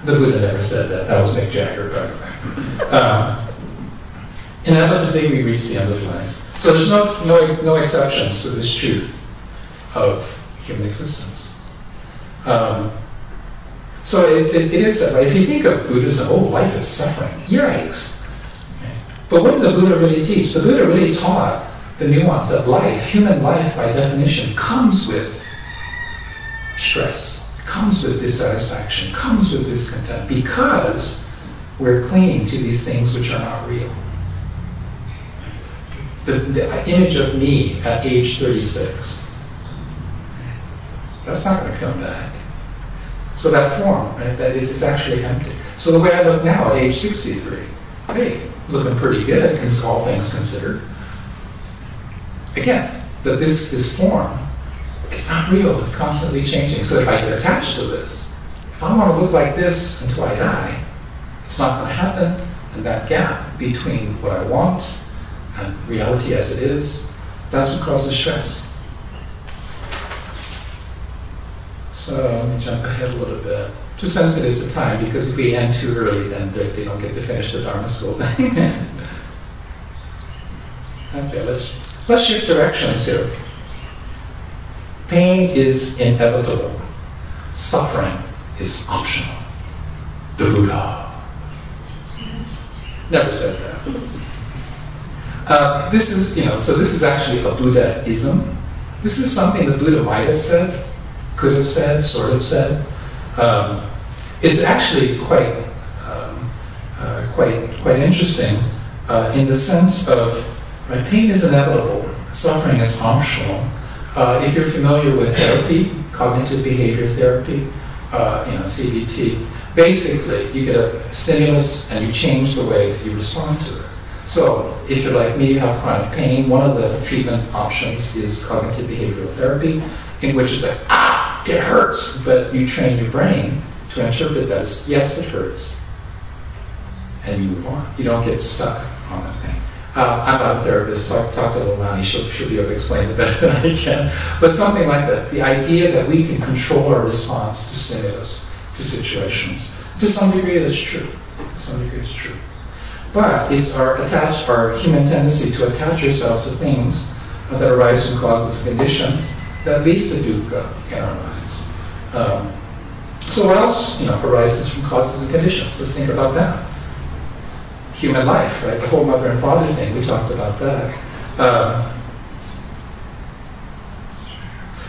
The Buddha never said that. That was Mick Jagger, by the way. Inevitably, we reach the end of life. So there's no exceptions to this truth of human existence. So it is that way. If you think of Buddhism, oh, life is suffering. Yikes. Okay. But what did the Buddha really teach? The Buddha really taught the nuance that life, human life by definition, comes with stress. Comes with dissatisfaction, comes with discontent, because we're clinging to these things which are not real. The image of me at age 36, that's not going to come back. So that form, right, that is, it's actually empty. So the way I look now at age 63, hey, looking pretty good, all things considered. Again, but this is form. It's not real, it's constantly changing. So if I get attached to this, if I want to look like this until I die, it's not going to happen. And that gap between what I want and reality as it is, that's what causes stress. So let me jump ahead a little bit. Just sensitive to time, because if we end too early, then they don't get to finish the Dharma school thing. Okay, let's shift directions here. Pain is inevitable. Suffering is optional. The Buddha never said that. This is, so this is actually a Buddhism. This is something the Buddha might have said, could have said, sort of said. It's actually quite interesting in the sense of, right, pain is inevitable. Suffering is optional. If you're familiar with therapy, cognitive behavior therapy, CBT, basically you get a stimulus and you change the way that you respond to it. So if you're like me, you have chronic pain, one of the treatment options is cognitive behavioral therapy, in which it's like, it hurts, but you train your brain to interpret that as, yes, it hurts, and you move on. You don't get stuck on that pain. I'm not a therapist, so I talked to Lilani, she'll be able to explain it better than I can. But something like that, the idea that we can control our response to stimulus, to situations, to some degree that's true. To some degree it's true. But it's our human tendency to attach ourselves to things that arise from causes and conditions that leads to dukkha in our lives. So what else arises from causes and conditions? Let's think about that. Human life, right? The whole mother and father thing, we talked about that.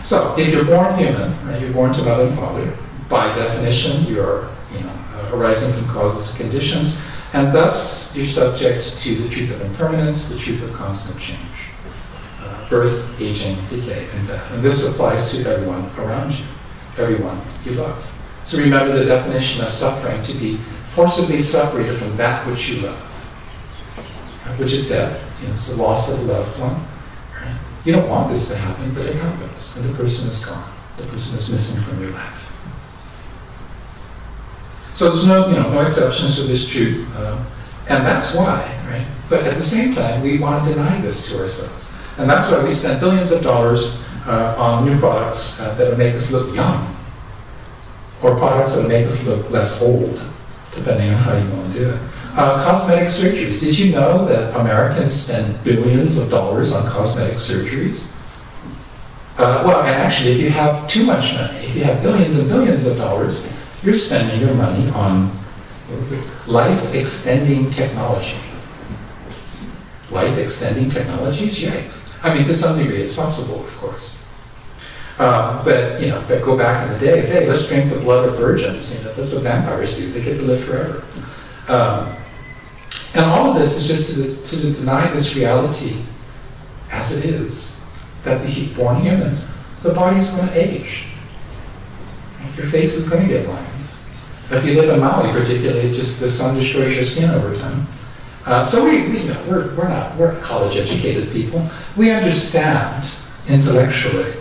So if you're born human, right, you're born to mother and father, by definition, you're arising from causes and conditions. And thus, you're subject to the truth of impermanence, the truth of constant change. Birth, aging, decay, and death. And this applies to everyone around you, everyone you love. So remember the definition of suffering to be forcibly separated from that which you love, which is death. It's the loss of a loved one. Right? You don't want this to happen, but it happens, and the person is gone. The person is missing from your life. So there's no exceptions to this truth, and that's why, right? But at the same time, we want to deny this to ourselves, and that's why we spend billions of dollars on new products that will make us look young, or products that will make us look less old, depending on how you want to do it. Cosmetic surgeries. Did you know that Americans spend billions of dollars on cosmetic surgeries? Well, and actually, if you have too much money, if you have billions and billions of dollars, you're spending your money on life-extending technology. Life-extending technologies? Yikes. I mean, to some degree, it's possible, of course. But go back in the day, say, let's drink the blood of virgins. That's what vampires do. They get to live forever. And all of this is just to deny this reality as it is, that the born human, the body's going to age. Your face is going to get lines. If you live in Maui, particularly, just the sun destroys your skin over time. So we're college-educated people. We understand intellectually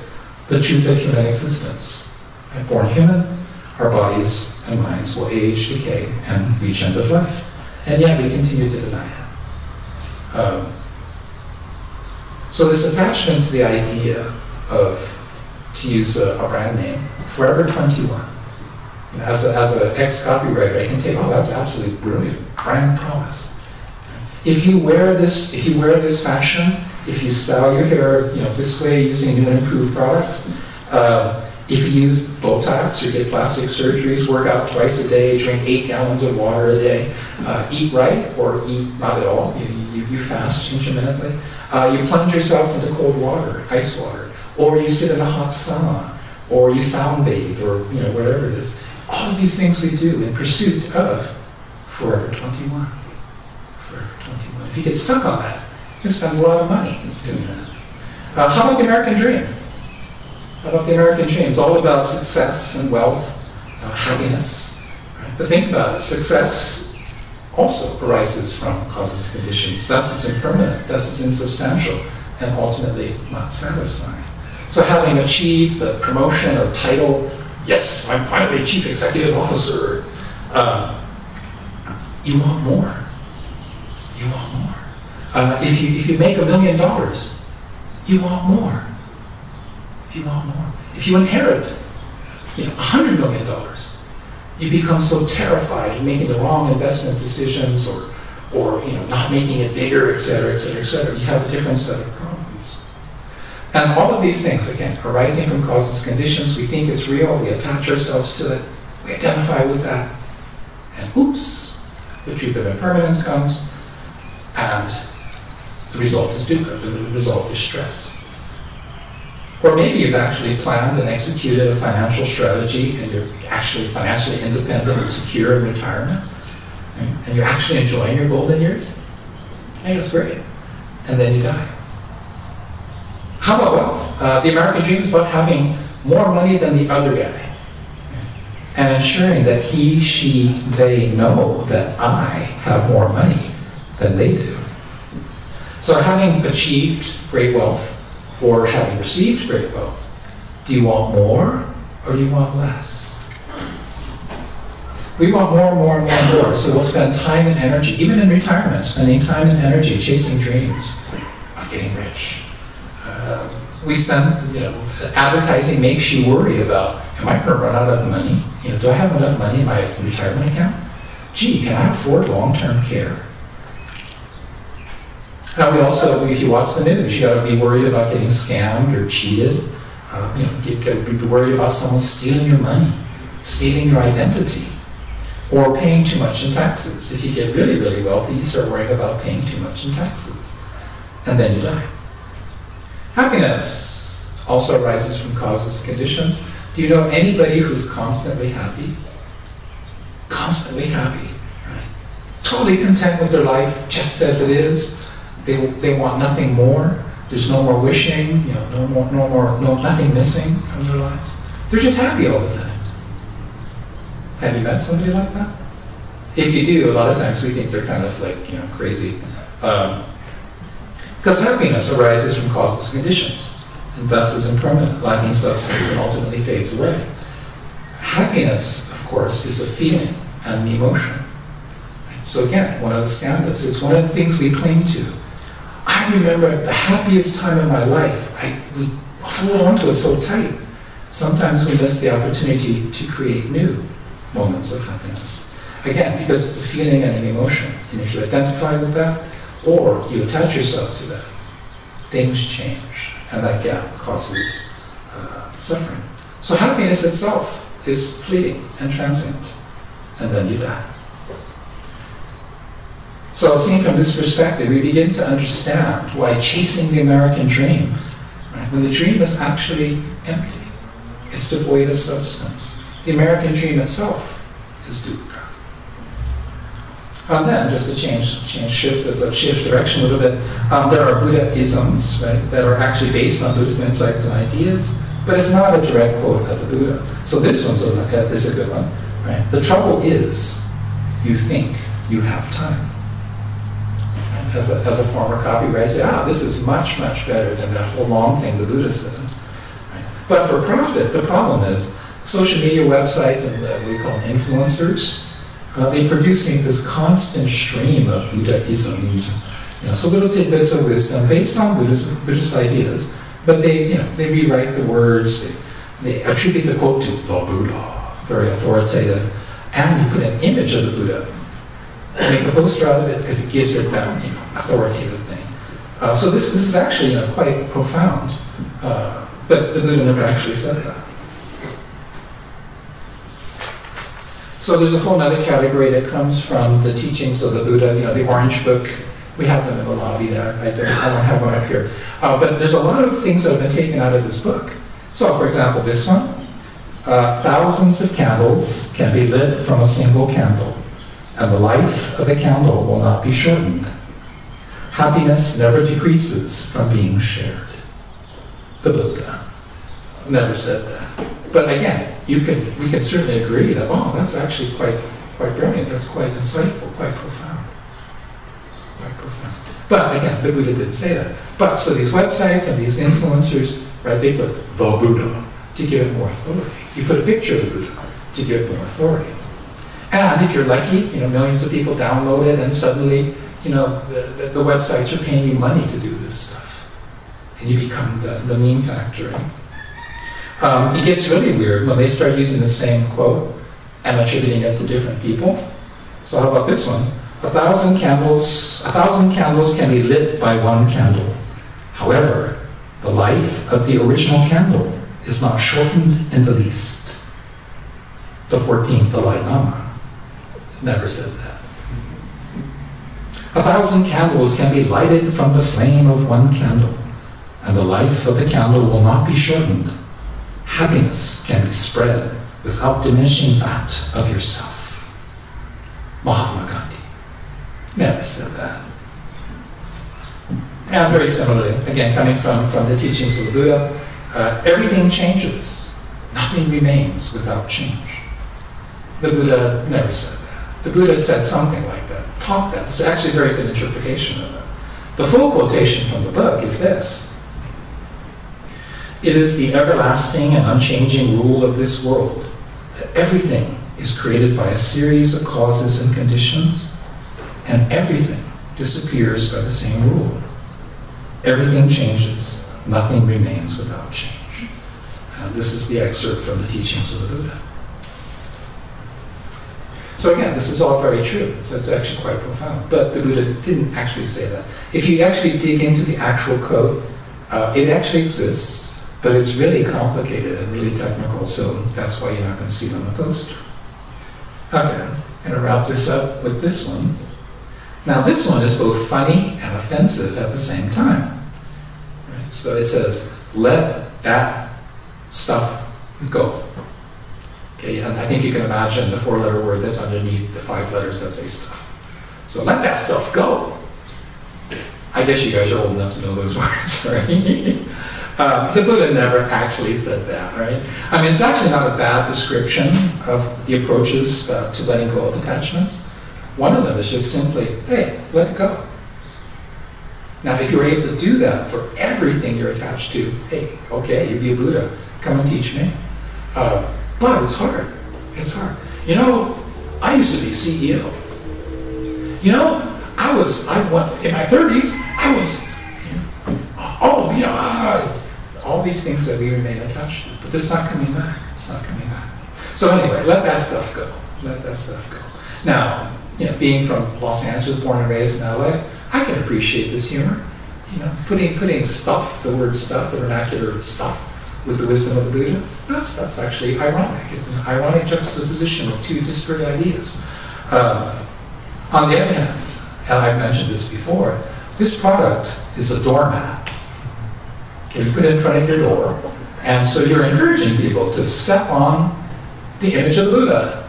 the truth of human existence. Right? Born human, our bodies and minds will age, decay, and reach end of life. And yet we continue to deny it. So this attachment to the idea of, to use a brand name, Forever 21. As an ex-copywriter, I can tell you, oh, that's absolutely brilliant. Brand promise. If you wear this fashion, if you style your hair, this way using new and improved products, if you use Botox or get plastic surgeries, work out twice a day, drink 8 gallons of water a day, eat right or eat not at all, you fast intermittently, you plunge yourself into cold water, ice water, or you sit in a hot sauna, or you sunbathe, or whatever it is. All of these things we do in pursuit of Forever 21. Forever 21. If you get stuck on that, you spend a lot of money doing that. How about the American dream? How about the American dream? It's all about success and wealth, happiness. Right? But think about it. Success also arises from causes and conditions. Thus it's impermanent, thus it's insubstantial, and ultimately not satisfying. So having achieved the promotion or title, yes, I'm finally Chief Executive Officer, you want more. You want more. If you make $1 million, you want more. You want more. If you inherit, $100 million, you become so terrified of making the wrong investment decisions or not making it bigger, et cetera, et cetera, et cetera. You have a different set of problems. And all of these things, again, arising from causes and conditions, we think it's real, we attach ourselves to it, we identify with that, and oops, the truth of impermanence comes, and the result is dukkha, the result is stress. Or maybe you've actually planned and executed a financial strategy and you're actually financially independent and secure in retirement, right? And you're actually enjoying your golden years. Hey, it's great. And then you die. How about wealth? The American dream is about having more money than the other guy and ensuring that he, she, they know that I have more money than they do. So having achieved great wealth, or having received great wealth, do you want more or do you want less? We want more and more and more and more, so we'll spend time and energy, even in retirement, spending time and energy chasing dreams of getting rich. We spend, advertising makes you worry about, am I going to run out of money? Do I have enough money in my retirement account? Gee, can I afford long-term care? Now we also, if you watch the news, you got to be worried about getting scammed or cheated. You got to be worried about someone stealing your money, stealing your identity, or paying too much in taxes. If you get really, really wealthy, you start worrying about paying too much in taxes, and then you die. Happiness also arises from causes and conditions. Do you know anybody who's constantly happy? Constantly happy, right? totally content with their life just as it is. They want nothing more. There's no more wishing, you know, nothing missing from their lives. They're just happy all the time. Have you met somebody like that? If you do, a lot of times we think they're kind of like, you know, crazy. Because happiness arises from causeless conditions, and thus is impermanent, lacking substance, and ultimately fades away. Happiness, of course, is a feeling and an emotion. So again, one of the skandhas, it's one of the things we cling to. I remember the happiest time in my life. We hold on to it so tight. Sometimes we miss the opportunity to create new moments of happiness. Again, because it's a feeling and an emotion. And if you identify with that, or you attach yourself to that, things change. And that gap causes suffering. So happiness itself is fleeting and transient. And then you die. So seen from this perspective, we begin to understand why chasing the American dream, right, when the dream is actually empty, it's devoid of substance. The American dream itself is dukkha. And then, just to shift direction a little bit, there are Buddha-isms, right, that are actually based on Buddhist insights and ideas, but it's not a direct quote of the Buddha. So this one is a good one. Right? The trouble is, you think you have time. As a former copyright, say, this is much, much better than that whole long thing the Buddha said. Right? But for profit, the problem is social media websites and what we call influencers, they're producing this constant stream of Buddha-isms. You know, so little tidbits of wisdom based on Buddhist ideas, but they rewrite the words, they attribute the quote to the Buddha, very authoritative, and you put an image of the Buddha. Make a poster out of it because it gives it that authoritative thing. So this is actually quite profound, but the Buddha never actually said that. So there's a whole other category that comes from the teachings of the Buddha, the Orange Book. We have them in the lobby there, right there. I don't have one up here. But there's a lot of things that have been taken out of this book. So for example, this one, thousands of candles can be lit from a single candle, and the life of a candle will not be shortened. Happiness never decreases from being shared. The Buddha never said that. But again, we can certainly agree that, that's actually quite brilliant, that's quite insightful, quite profound. Quite profound. But again, the Buddha didn't say that. But so these websites and these influencers, right, they put the Buddha to give it more authority. You put a picture of the Buddha to give it more authority. And if you're lucky, millions of people download it, and suddenly, the websites are paying you money to do this stuff. And you become the meme factory. It gets really weird when they start using the same quote and attributing it to different people. So how about this one? 1,000 candles can be lit by one candle. However, the life of the original candle is not shortened in the least. The 14th Dalai Lama never said that. 1,000 candles can be lighted from the flame of one candle, and the life of the candle will not be shortened. Happiness can be spread without diminishing that of yourself. Mahatma Gandhi never said that. And very similarly, again, coming from the teachings of the Buddha, everything changes. Nothing remains without change. The Buddha never said that. The Buddha said something like that, taught that. It's actually a very good interpretation of it. The full quotation from the book is this. It is the everlasting and unchanging rule of this world that everything is created by a series of causes and conditions, and everything disappears by the same rule. Everything changes, nothing remains without change. And this is the excerpt from the teachings of the Buddha. So again, this is all very true. So it's actually quite profound. But the Buddha didn't actually say that. If you actually dig into the actual code, it actually exists. But it's really complicated and really technical, so that's why you're not going to see it on the poster. Okay, I'm going to wrap this up with this one. Now this one is both funny and offensive at the same time. Right? So it says, let that stuff go. Okay, and I think you can imagine the 4-letter word that's underneath the 5 letters that say stuff. So let that stuff go. I guess you guys are old enough to know those words, right? The Buddha never actually said that, right? I mean, it's actually not a bad description of the approaches to letting go of attachments. One of them is just simply, hey, let it go. Now, if you're able to do that for everything you're attached to, hey, okay, you be a Buddha, come and teach me. But it's hard. It's hard. You know, I used to be CEO. You know, in my 30s, I was, all these things that we remain attached to. But it's not coming back. It's not coming back. So anyway, let that stuff go. Let that stuff go. Now, being from Los Angeles, born and raised in LA, I can appreciate this humor. Putting stuff, the word stuff, the vernacular stuff, with the wisdom of the Buddha, that's actually ironic. It's an ironic juxtaposition of two disparate ideas. On the other hand, and I've mentioned this before, this product is a doormat. Okay, you put it in front of your door, and so you're encouraging people to step on the image of the Buddha.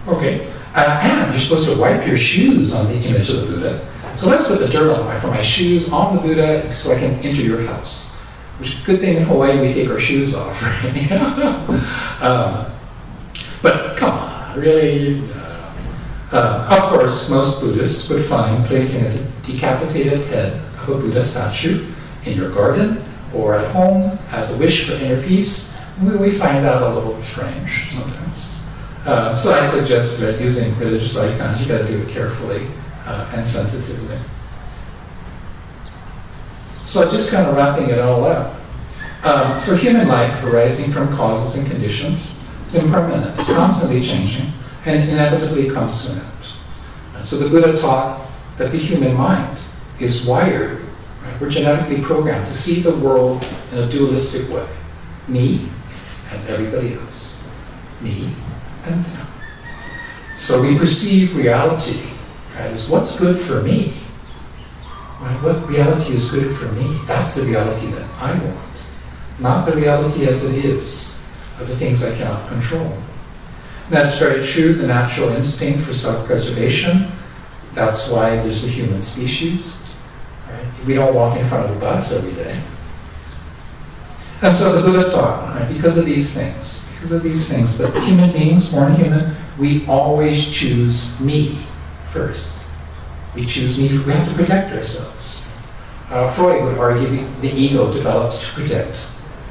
Okay, and you're supposed to wipe your shoes on the image of the Buddha. So let's put the dirt for my shoes on the Buddha so I can enter your house. Which is a good thing in Hawaii we take our shoes off, right? But come on, really? Of course, most Buddhists would find placing a decapitated head of a Buddha statue in your garden or at home as a wish for inner peace. We find that a little strange sometimes. So I suggest that using religious icons, you got to do it carefully and sensitively. So just kind of wrapping it all up. So human life arising from causes and conditions, it's impermanent, it's constantly changing, and inevitably comes to an end. So the Buddha taught that the human mind is wired, right? We're genetically programmed to see the world in a dualistic way. Me and everybody else. Me and them. So we perceive reality, right, as what's good for me. Right? What reality is good for me? That's the reality that I want. Not the reality as it is of the things I cannot control. That's very true, the natural instinct for self-preservation. That's why there's a human species. Right? We don't walk in front of a bus every day. And so the Buddha taught, right, because of these things, that human beings, born human, we always choose me first. We choose me, we have to protect ourselves. Freud would argue the ego develops to protect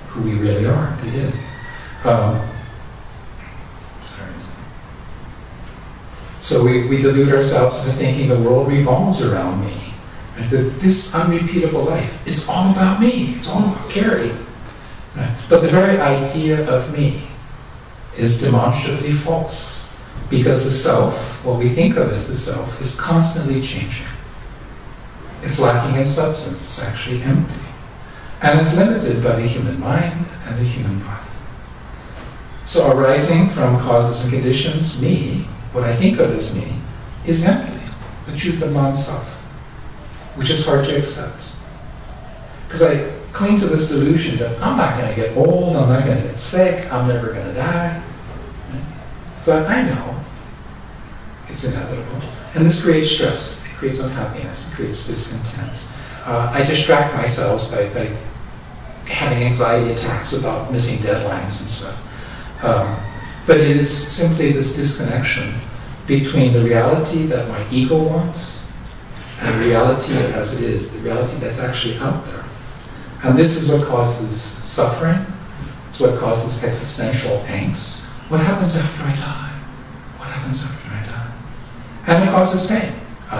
who we really are. It did. So we delude ourselves into thinking the world revolves around me. Right? This unrepeatable life, it's all about me. It's all about Carrie. Right? But the very idea of me is demonstrably false. Because the self, what we think of as the self, is constantly changing. It's lacking in substance, it's actually empty. And it's limited by the human mind and the human body. So arising from causes and conditions, me, what I think of as me, is empty, the truth of non-self, which is hard to accept. Because I cling to this delusion that I'm not going to get old, I'm not going to get sick, I'm never going to die. But I know it's inevitable. And this creates stress, it creates unhappiness, it creates discontent. I distract myself by having anxiety attacks about missing deadlines and stuff. But it is simply this disconnection between the reality that my ego wants and reality as it is, the reality that's actually out there. And this is what causes suffering. It's what causes existential angst. What happens after I die? What happens after I die? And it causes pain.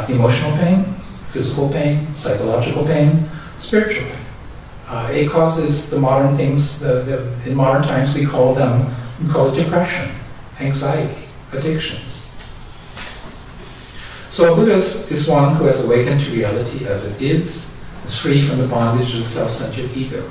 Emotional pain, physical pain, psychological pain, spiritual pain. It causes the modern things, in modern times we call it depression, anxiety, addictions. So a Buddhist is one who has awakened to reality as it is free from the bondage of the self-centered ego,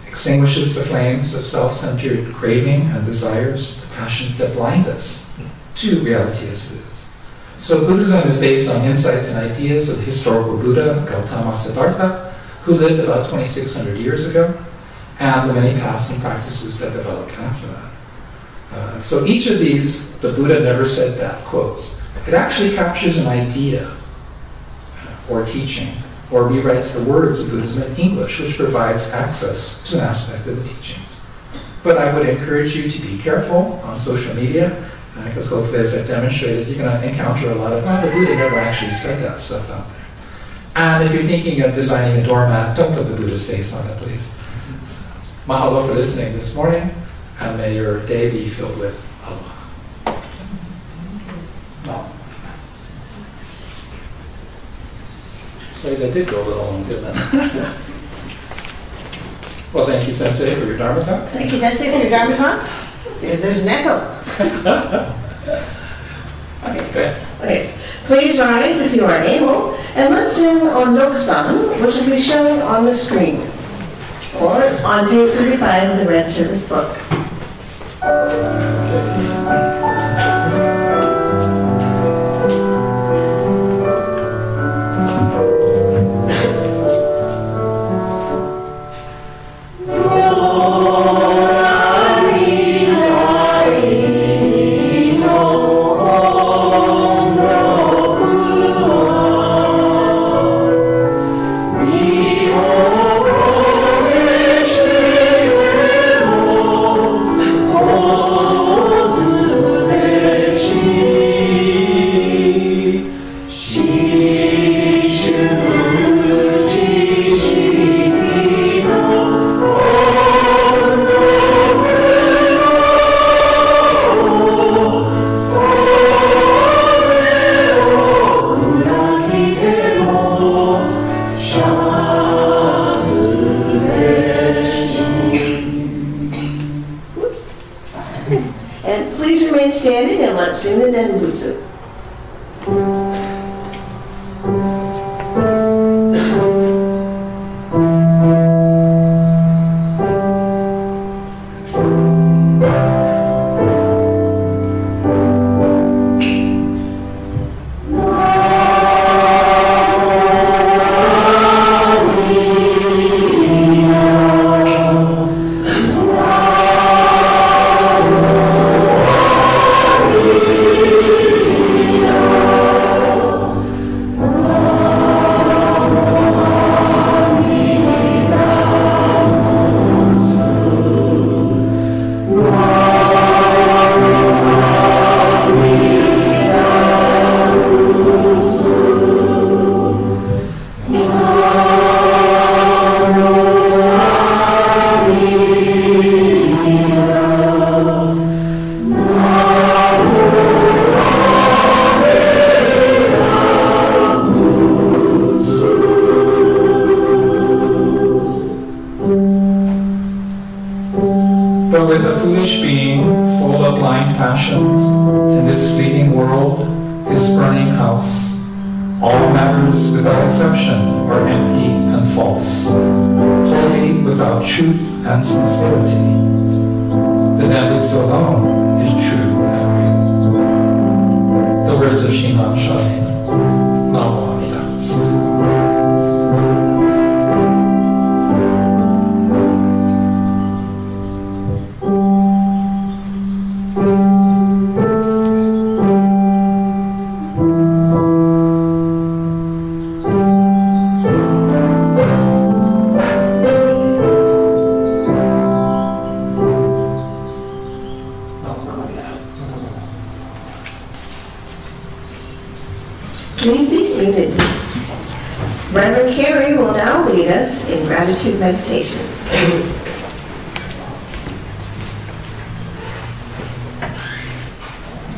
extinguishes the flames of self-centered craving and desires, the passions that blind us to reality as it is. So Buddhism is based on insights and ideas of the historical Buddha, Gautama Siddhartha, who lived about 2,600 years ago, and the many paths and practices that developed after that. So each of these, the Buddha never said that, quotes. It actually captures an idea or teaching, or rewrites the words of Buddhism in English, which provides access to an aspect of the teachings. But I would encourage you to be careful on social media, because hopefully, as I've demonstrated, you're going to encounter a lot of, the Buddha never actually said that stuff out there. And if you're thinking of designing a doormat, don't put the Buddha's face on it, please. Mahalo for listening this morning, and may your day be filled with aloha. No. So that did go a little long, didn't it? Well, thank you, Sensei, for your Dharma talk. Thank you, Sensei, for your Dharma talk. Because there's an echo. Okay. Please rise if you are able, and let's sing on Nok-san, which will be shown on the screen, or on page 35 of the Red Service book. And please remain standing and let's sing the Nenbutsu. But with a foolish being, full of blind passions, in this fleeting world, this burning house, all matters without exception are empty and false, totally without truth and sincerity. The Nenbutsu alone is true and real. The words of Shinran Shonin, Namo Amida Butsu. Please be seated. Reverend Carey will now lead us in gratitude meditation.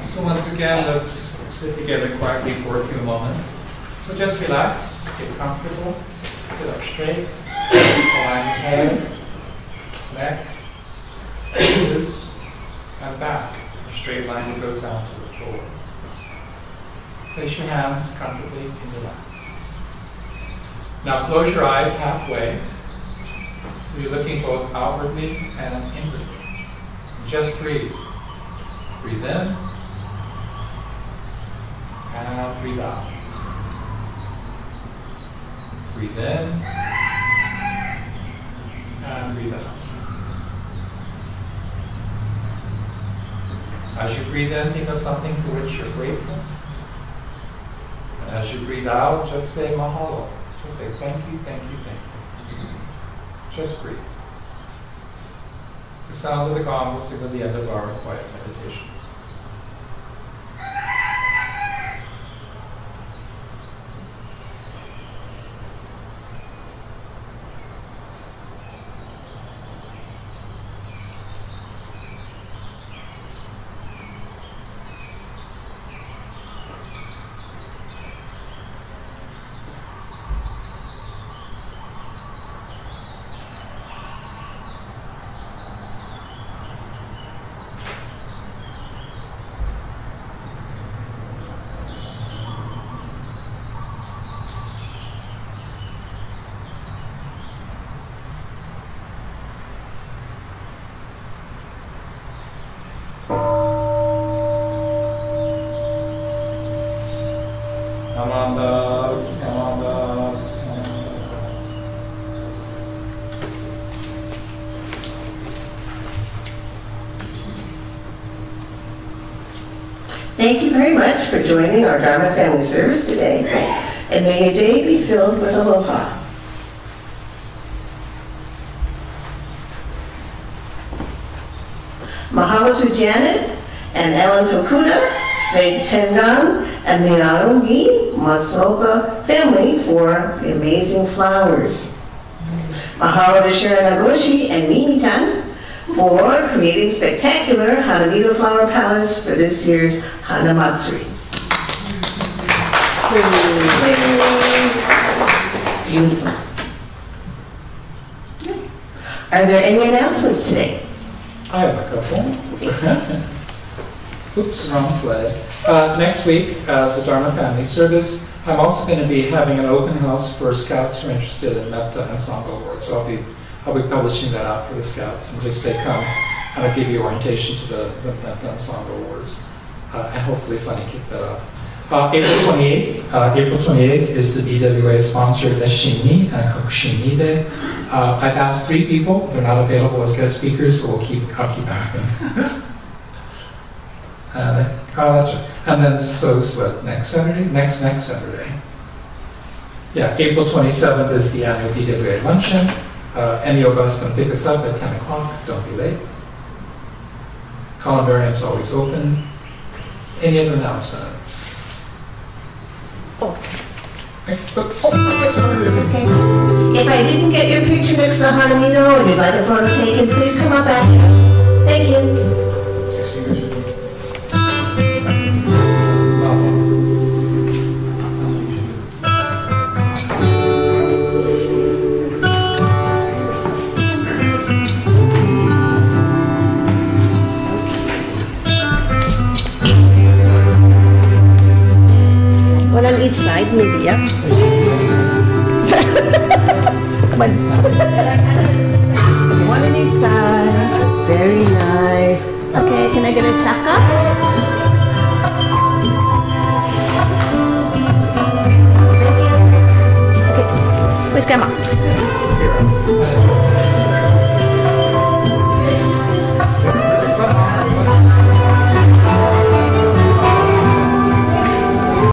So once again, let's sit together quietly for a few moments. So just relax, get comfortable, sit up straight, align head, neck, shoulders, and back. A straight line that goes down to the floor. Place your hands comfortably in your lap. Now close your eyes halfway, so you're looking both outwardly and inwardly. Just breathe. Breathe in, and breathe out. Breathe in, and breathe out. breathe in, think of something for which you're grateful. And as you breathe out, just say mahalo. Just say thank you, thank you, thank you. Just breathe. The sound of the gong will signal the end of our quiet meditation. Thank you very much for joining our Dharma Family Service today, and may your day be filled with aloha. Mahalo to Janet and Ellen Fukuda, Faith Tengan, and the Naomi Matsuoka family for the amazing flowers. Mahalo to Sharon Nagoshi and Mimi-tan for creating spectacular Hanamido flower palettes for this year's Hanamatsuri. Beautiful. Are there any announcements today? I have a couple. Oops, wrong slide. Next week, as a Dharma Family Service, I'm also going to be having an open house for scouts who are interested in Metta and Sangha awards. So I'll be publishing that out for the scouts and just say come, and I'll give you orientation to the Metta and Sangha awards, and hopefully funny kick that off. April 28th is the BWA sponsored Neshini and Kokushini Day. I've asked 3 people; they're not available as guest speakers, so I'll keep asking. That's right. And then so this what next Saturday? Next Saturday. Yeah, April 27th is the annual BWA luncheon. Any bus can pick us up at 10 o'clock. Don't be late. Columbarium's always open. Any other announcements? If I didn't get your picture next to the Hanamido and you'd like a photo taken, please come up after. Thank you. One on each side, maybe, yeah? Come on. One on each side. Very nice. Okay, can I get a shaka? Okay. Where's Grandma?